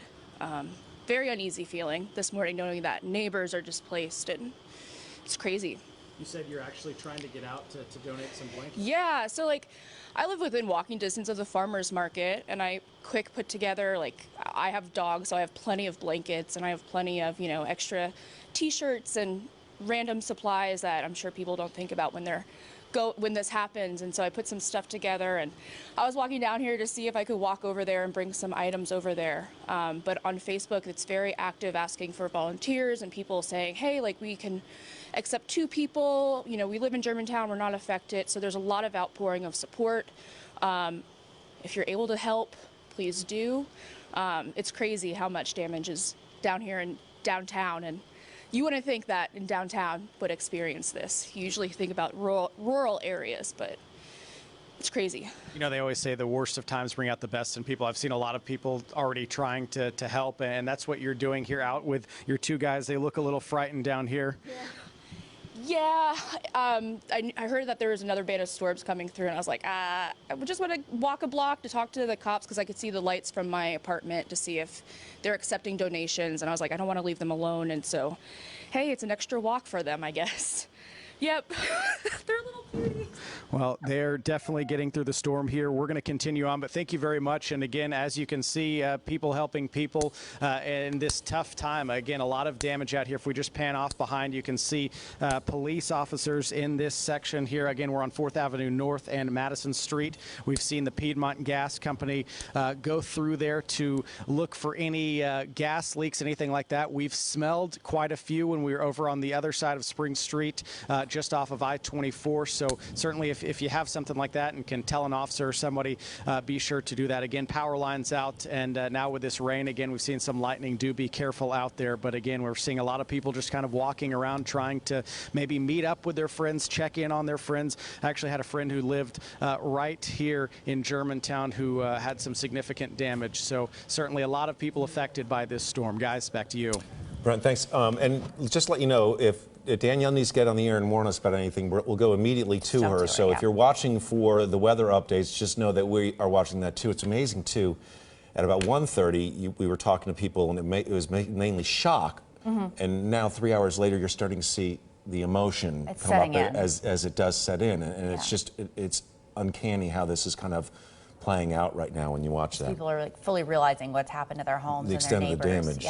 Very uneasy feeling this morning knowing that neighbors are displaced, and it's crazy. You said you're actually trying to get out to donate some blankets? Yeah, so like I live within walking distance of the farmer's market, and I quick put together, like I have dogs, so I have plenty of blankets, and I have plenty of, extra t-shirts and random supplies that I'm sure people don't think about when this happens. And so I put some stuff together, and I was walking down here to see if I could walk over there and bring some items over there. But on Facebook, it's very active, asking for volunteers and people saying, hey, like we can accept 2 people. We live in Germantown, we're not affected. So there's a lot of outpouring of support. If you're able to help, please do. It's crazy how much damage is down here in downtown, and you wouldn't think that in downtown would experience this. You usually think about rural areas, but it's crazy. They always say the worst of times bring out the best in people. I've seen a lot of people already trying to help, and that's what you're doing here out with your 2 guys. They look a little frightened down here. Yeah, I heard that there was another band of storms coming through, and I was like, I just want to walk a block to talk to the cops because I could see the lights from my apartment to see if they're accepting donations, and I was like, I don't want to leave them alone, and so, hey, it's an extra walk for them, I guess. Yep, they're little cuties. Well, they're definitely getting through the storm here. We're going to continue on, but thank you very much. And again, as you can see, people helping people in this tough time. Again, a lot of damage out here. If we just pan off behind, you can see police officers in this section here. Again, we're on 4th Avenue North and Madison Street. We've seen the Piedmont Gas Company go through there to look for any gas leaks, anything like that. We've smelled quite a few when we were over on the other side of Spring Street, just off of I-24. So certainly if you have something like that and can tell an officer or somebody, be sure to do that. Again, power lines out, and now with this rain, again, we've seen some lightning. Do be careful out there. But again, we're seeing a lot of people just kind of walking around trying to maybe meet up with their friends, check in on their friends. I actually had a friend who lived right here in Germantown who had some significant damage. So certainly a lot of people affected by this storm. Guys, back to you. Brent, thanks. And just let you know, if Danielle needs to get on the air and warn us about anything, we'll go immediately to her. So if you're watching for the weather updates, just know that we are watching that too. It's amazing too. At about 1:30, we were talking to people, and it was mainly shock. And now 3 hours later, you're starting to see the emotion come up as it does set in. And it's just, it's uncanny how this is kind of playing out right now when you watch that. People are like fully realizing what's happened to their homes The and their extent neighbors. of the damage.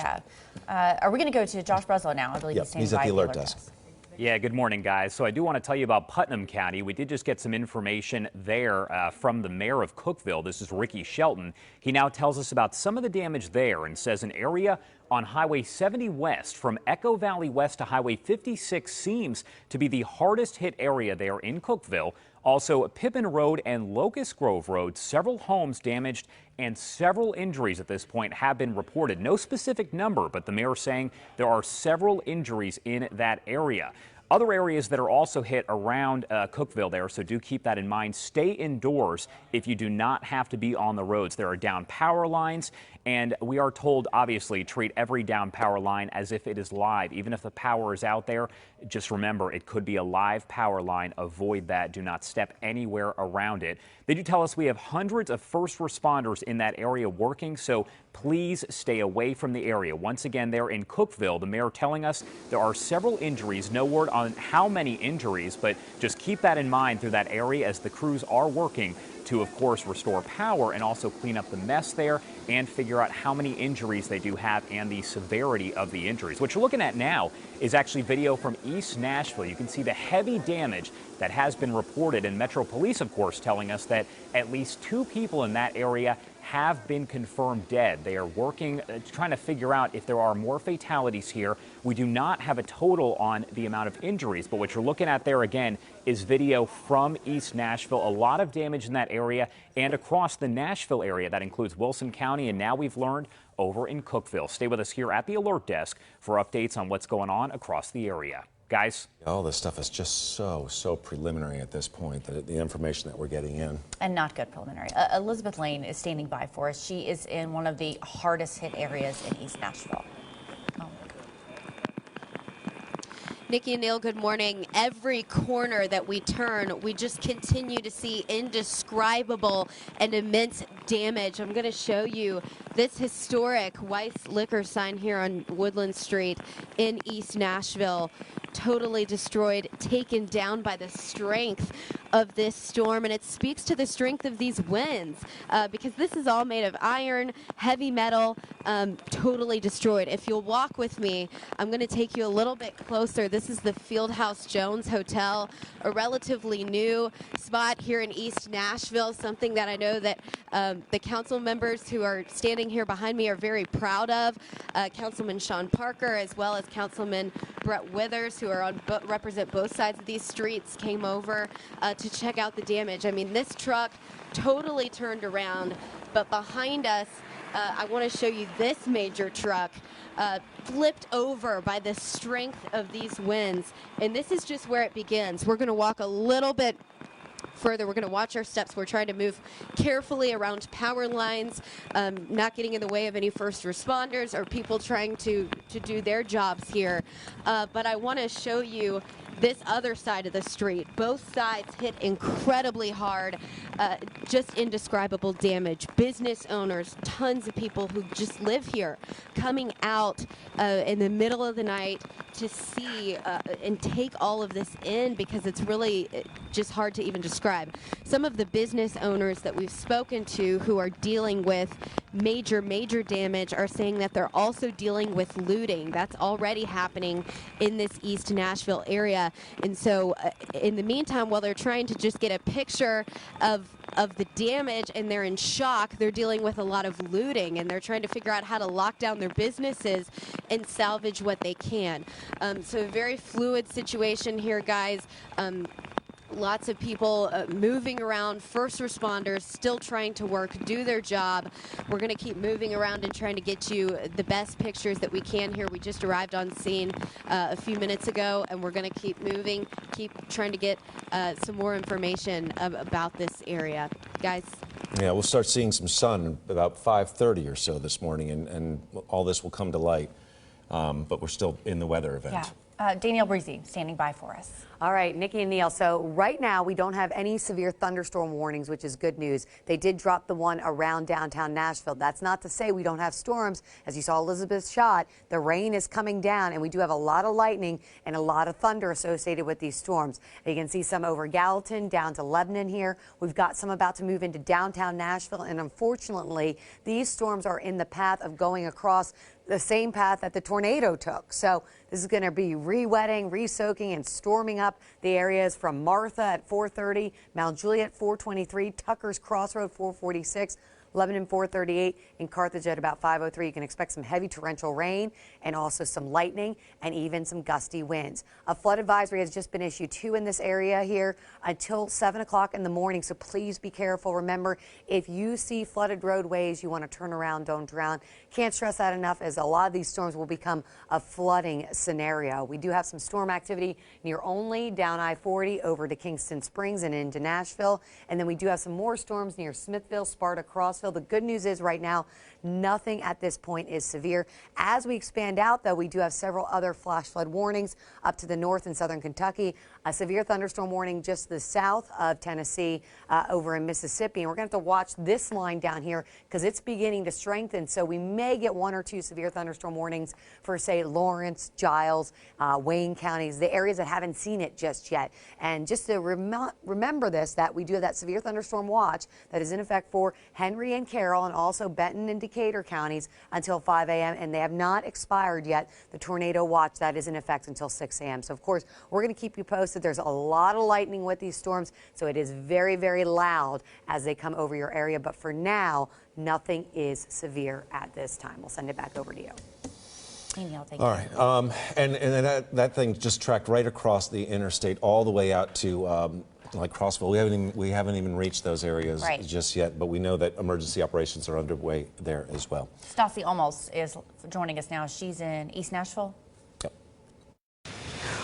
Yeah. Are we going to go to Josh Breslow now? I believe Yep, he's at the alert desk. Yeah, good morning, guys. So I do want to tell you about Putnam County. We did just get some information there from the mayor of Cookeville. This is Ricky Shelton. He now tells us about some of the damage there and says an area on Highway 70 West from Echo Valley West to Highway 56 seems to be the hardest hit area there in Cookeville. Also, Pippin Road and Locust Grove Road, several homes damaged and several injuries at this point have been reported. No specific number, but the mayor saying there are several injuries in that area. Other areas that are also hit around Cookeville there, so do keep that in mind. Stay indoors if you do not have to be on the roads. There are down power lines, and we are told, obviously, treat every down power line as if it is live. Even if the power is out there, just remember it could be a live power line. Avoid that. Do not step anywhere around it. They do tell us we have hundreds of first responders in that area working, so please stay away from the area. Once again, there in Cookeville, the mayor telling us there are several injuries. No word on how many injuries, but just keep that in mind through that area as the crews are working to, of course, restore power and also clean up the mess there and figure out how many injuries they do have and the severity of the injuries. What you're looking at now is actually video from East Nashville. You can see the heavy damage that has been reported, and Metro Police, of course, telling us that at least 2 people in that area have been confirmed dead. They are working, trying to figure out if there are more fatalities here. We do not have a total on the amount of injuries, but what you're looking at there again is video from East Nashville. A lot of damage in that area and across the Nashville area. That includes Wilson County, and now we've learned over in Cookeville. Stay with us here at the alert desk for updates on what's going on across the area. Guys? All this stuff is just so preliminary at this point, the information that we're getting in. And not good preliminary. Elizabeth Lane is standing by for us. She is in one of the hardest hit areas in East Nashville. Nikki and Neil, good morning. Every corner that we turn, we just continue to see indescribable and immense damage. I'm going to show you this historic Weiss liquor sign here on Woodland Street in East Nashville. Totally destroyed, taken down by the strength of this storm, and it speaks to the strength of these winds because this is all made of iron, heavy metal, totally destroyed. If you'll walk with me, I'm going to take you a little bit closer. This is the Fieldhouse Jones Hotel, a relatively new spot here in East Nashville, something that I know that the council members who are standing here behind me are very proud of. Councilman Sean Parker, as well as Councilman Brett Withers, who are on represent both sides of these streets, came over to check out the damage. I mean, this truck totally turned around, but behind us, I want to show you this major truck flipped over by the strength of these winds, and this is just where it begins. We're going to walk a little bit further. We're going to watch our steps. We're trying to move carefully around power lines, not getting in the way of any first responders or people trying to do their jobs here. But I want to show you this other side of the street. Both sides hit incredibly hard, just indescribable damage. Business owners, tons of people who just live here, coming out in the middle of the night to see and take all of this in because it's really just hard to even describe. Some of the business owners that we've spoken to who are dealing with major damage are saying that they're also dealing with looting. That's already happening in this East Nashville area. And so in the meantime, while they're trying to just get a picture of the damage and they're in shock, they're dealing with a lot of looting and they're trying to figure out how to lock down their businesses and salvage what they can. So a very fluid situation here, guys. Lots of people moving around, first responders still trying to work, do their job. We're going to keep moving around and trying to get you the best pictures that we can here. We just arrived on scene a few minutes ago, and we're going to keep moving, keep trying to get some more information about this area. Guys? Yeah, we'll start seeing some sun about 5:30 or so this morning, and all this will come to light. But we're still in the weather event. Yeah. Danielle Breezy standing by for us. All right, Nikki and Neil. So right now we don't have any severe thunderstorm warnings, which is good news. They did drop the one around downtown Nashville. That's not to say we don't have storms. As you saw Elizabeth's shot, the rain is coming down, and we do have a lot of lightning and a lot of thunder associated with these storms. You can see some over Gallatin down to Lebanon here. We've got some about to move into downtown Nashville, and unfortunately, these storms are in the path of going across the same path that the tornado took. So this is going to be re-wetting, re-soaking, and storming up the areas from Martha at 4:30, Mount Juliet 4:23, Tucker's Crossroad 4:46, Lebanon 4:38, and Carthage at about 5:03. You can expect some heavy torrential rain and also some lightning and even some gusty winds. A flood advisory has just been issued, 2 in this area here until 7 o'clock in the morning. So please be careful. Remember, if you see flooded roadways, you want to turn around, don't drown. Can't stress that enough, as a lot of these storms will become a flooding scenario. We do have some storm activity near Only, down I-40 over to Kingston Springs and into Nashville. And then we do have some more storms near Smithville, Sparta, Crossville. The good news is right now, nothing at this point is severe. As we expand out, though, we do have several other flash flood warnings up to the north in southern Kentucky, a severe thunderstorm warning just the south of Tennessee over in Mississippi. And we're going to have to watch this line down here because it's beginning to strengthen. So we may get 1 or 2 severe thunderstorm warnings for, say, Lawrence, Giles, Wayne counties, the areas that haven't seen it just yet. And just to remember this, that we do have that severe thunderstorm watch that is in effect for Henry and Carroll and also Benton and Decatur counties until 5 a.m. and they have not expired yet. The tornado watch that is in effect until 6 a.m. So of course we're going to keep you posted. There's a lot of lightning with these storms, so it is very, very loud as they come over your area. But for now, nothing is severe at this time. We'll send it back over to you. Danielle, thank All you. right, and that thing just tracked right across the interstate all the way out to like Crossville. We haven't even reached those areas just yet, but we know that emergency operations are underway there as well. Stassi Almost is joining us now. She's in East Nashville.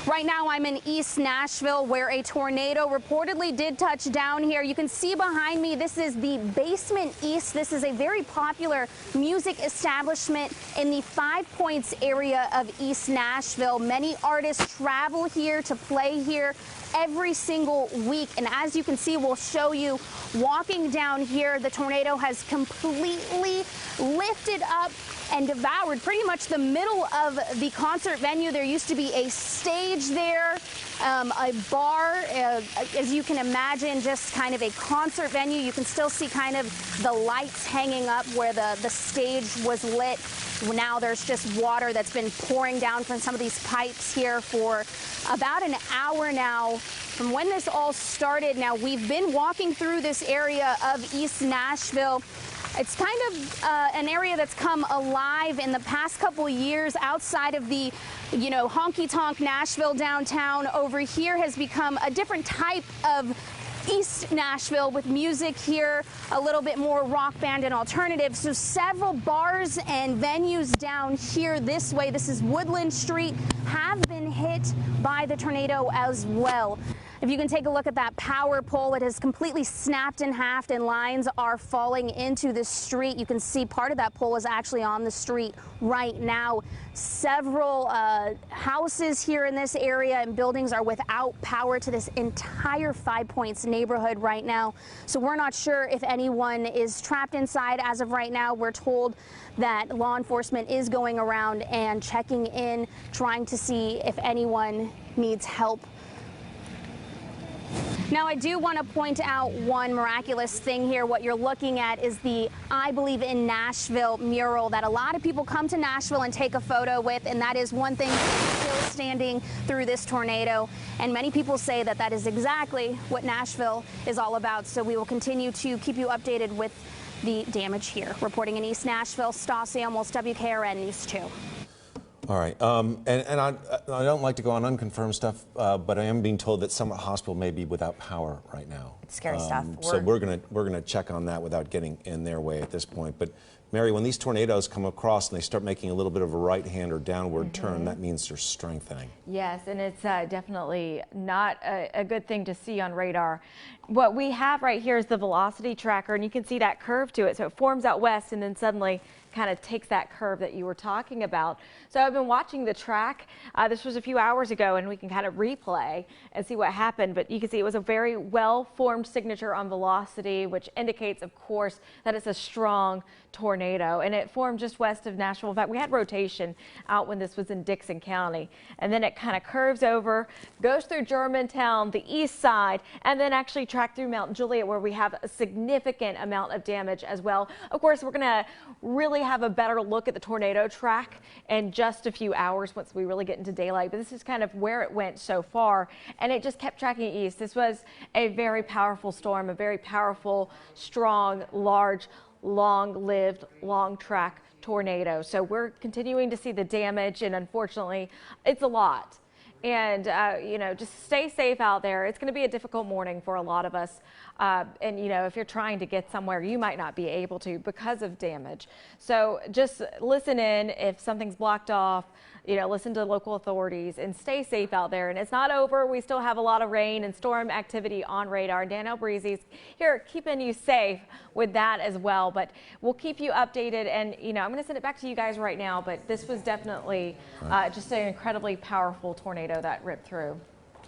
Right now I'm in East Nashville, where a tornado reportedly did touch down here. You can see behind me, this is the Basement East. This is a very popular music establishment in the 5 Points area of East Nashville. Many artists travel here to play here every single week. And as you can see, we'll show you walking down here, the tornado has completely lifted up and devoured pretty much the middle of the concert venue. There used to be a stage there, a bar, as you can imagine, just kind of a concert venue. You can still see kind of the lights hanging up where the stage was lit. Now there's just water that's been pouring down from some of these pipes here for about an hour now. From when this all started, now we've been walking through this area of East Nashville. It's kind of an area that's come alive in the past couple years outside of the, honky-tonk Nashville downtown. Over here has become a different type of East Nashville with music here, a little bit more rock band and alternative. So several bars and venues down here this way, this is Woodland Street, have been hit by the tornado as well. If you can take a look at that power pole, it has completely snapped in half and lines are falling into the street. You can see part of that pole is actually on the street right now. Several houses here in this area and buildings are without power to this entire 5 Points neighborhood right now. So we're not sure if anyone is trapped inside as of right now. We're told that law enforcement is going around and checking in, trying to see if anyone needs help. Now, I do want to point out one miraculous thing here. What you're looking at is the I Believe in Nashville mural that a lot of people come to Nashville and take a photo with, and that is one thing still standing through this tornado. And many people say that that is exactly what Nashville is all about. So we will continue to keep you updated with the damage here. Reporting in East Nashville, Stassi Almost, WKRN News 2. All right, and I don't like to go on unconfirmed stuff, but I am being told that Summit Hospital may be without power right now. It's scary stuff. So we're gonna check on that without getting in their way at this point. But Mary, when these tornadoes come across and they start making a little bit of a right hand or downward turn, that means they're strengthening. Yes, and it's definitely not a good thing to see on radar. What we have right here is the velocity tracker, and you can see that curve to it. So it forms out west and then suddenly kind of takes that curve that you were talking about. So I've been watching the track. This was a few hours ago, and we can kind of replay and see what happened. But you can see it was a very well-formed signature on velocity, which indicates, of course, that it's a strong tornado. And it formed just west of Nashville. In fact, we had rotation out when this was in Dixon County. And then it kind of curves over, goes through Germantown, the east side, and then actually tracked through Mount Juliet, where we have a significant amount of damage as well. Of course, we're going to really have a better look at the tornado track in just a few hours once we really get into daylight. But this is kind of where it went so far, and it just kept tracking east. This was a very powerful storm, a very powerful, strong, large, long-lived, long-track tornado. So we're continuing to see the damage, and unfortunately, it's a lot. And, you know, just stay safe out there. It's going to be a difficult morning for a lot of us. And, you know, if you're trying to get somewhere, you might not be able to because of damage. So just listen in. If something's blocked off, you know, listen to local authorities and stay safe out there. And it's not over. We still have a lot of rain and storm activity on radar. Danielle Breezy's here keeping you safe with that as well. But we'll keep you updated. And, you know, I'm going to send it back to you guys right now. But this was definitely just an incredibly powerful tornado that ripped through.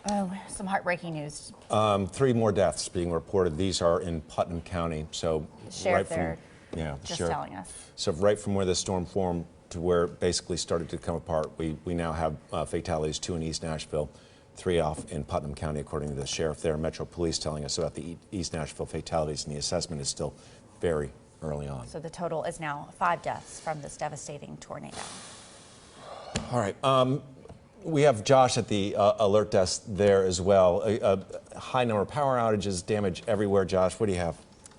Oh, some heartbreaking news. 3 more deaths being reported. These are in Putnam County. So The sheriff right there from, yeah, just sheriff. telling us. So right from where the storm formed to where it basically started to come apart, we now have fatalities, 2 in East Nashville, 3 off in Putnam County, according to the sheriff there. Metro Police telling us about the East Nashville fatalities, and the assessment is still very early on. So the total is now 5 deaths from this devastating tornado. All right. We have Josh at the alert desk there as well. A high number of power outages, damage everywhere. Josh, what do you have?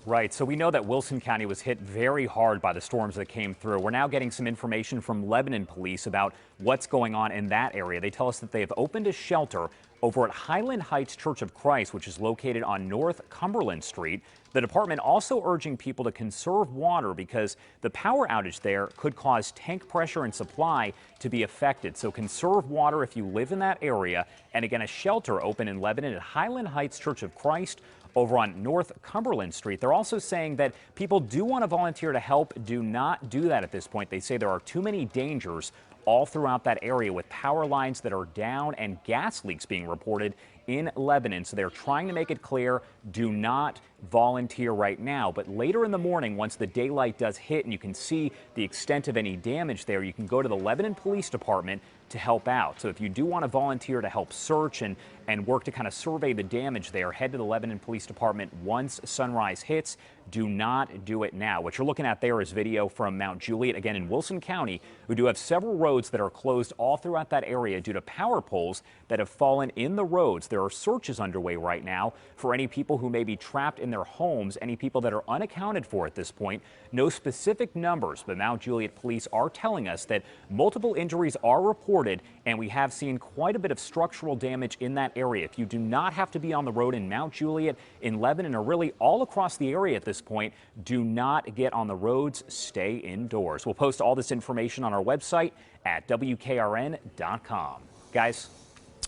Right, so we know that Wilson County was hit very hard by the storms that came through. We're now getting some information from Lebanon police about what's going on in that area. They tell us that they have opened a shelter over at Highland Heights Church of Christ, which is located on North Cumberland Street. The department also urging people to conserve water because the power outage there could cause tank pressure and supply to be affected. So conserve water if you live in that area. And again, a shelter open in Lebanon at Highland Heights Church of Christ over on North Cumberland Street. They're also saying that people do want to volunteer to help. Do not do that at this point. They say there are too many dangers all throughout that area with power lines that are down and gas leaks being reported in Lebanon. So they're trying to make it clear, do not volunteer right now. But later in the morning, once the daylight does hit and you can see the extent of any damage there, you can go to the Lebanon Police Department to help out. So if you do want to volunteer to help search and work to kind of survey the damage there, head to the Lebanon Police Department once sunrise hits. Do not do it now. What you're looking at there is video from Mount Juliet, again in Wilson County. We do have several roads that are closed all throughout that area due to power poles that have fallen in the roads. There are searches underway right now for any people who may be trapped in their homes, any people that are unaccounted for at this point. No specific numbers, but Mount Juliet police are telling us that multiple injuries are reported, and we have seen quite a bit of structural damage in that area. If you do not have to be on the road in Mount Juliet, in Lebanon, or really all across the area at this point, do not get on the roads. Stay indoors. We'll post all this information on our website at WKRN.com. Guys.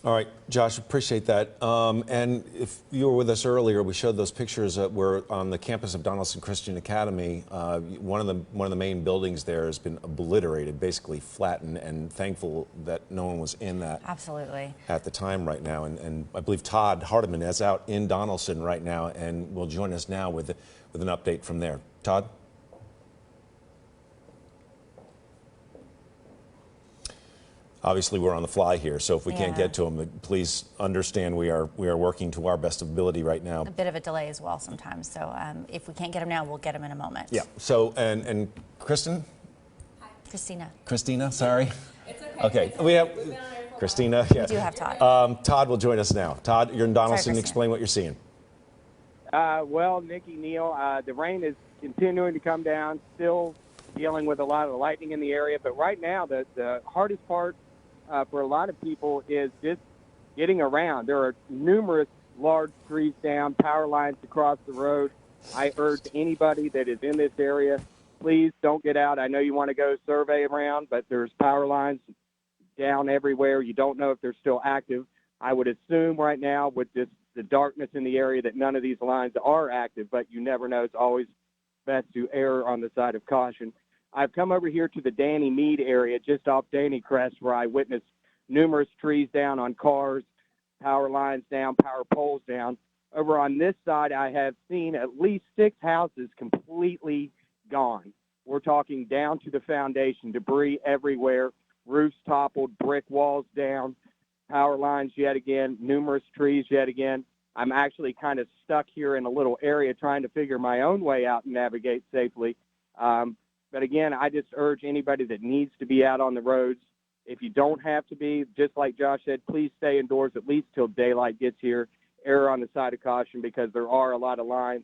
All right, Josh, appreciate that. And if you were with us earlier, we showed those pictures that were on the campus of Donaldson Christian Academy. One of the main buildings there has been obliterated, basically flattened, and thankful that no one was in that. Absolutely. At the time right now. And I believe Todd Hardiman is out in Donaldson right now and will join us now with an update from there. Todd? Obviously, we're on the fly here, so if we can't get to them, please understand we are working to our best ability right now. A bit of a delay as well sometimes, so if we can't get them now, we'll get them in a moment. Yeah. So and Kristen? Hi. Christina. Christina, sorry. It's okay. Okay. We have Christina. Yeah. We do have Todd. Todd will join us now. Todd, you're in Donaldson. Sorry, explain what you're seeing. Well, Nikki, Neil, the rain is continuing to come down. Still dealing with a lot of lightning in the area, but right now the hardest part for a lot of people is just getting around. There are numerous large trees down, power lines across the road. I urge anybody that is in this area, please don't get out. I know you want to go survey around, but there's power lines down everywhere. You don't know if they're still active. I would assume right now with just the darkness in the area that none of these lines are active, but you never know. It's always best to err on the side of caution. I've come over here to the Danny Mead area just off Danny Crest where I witnessed numerous trees down on cars, power lines down, power poles down. Over on this side, I have seen at least 6 houses completely gone. We're talking down to the foundation, debris everywhere, roofs toppled, brick walls down, power lines yet again, numerous trees yet again. I'm actually kind of stuck here in a little area trying to figure my own way out and navigate safely. But again, I just urge anybody that needs to be out on the roads, if you don't have to be, just like Josh said, please stay indoors at least till daylight gets here. Err on the side of caution because there are a lot of lines.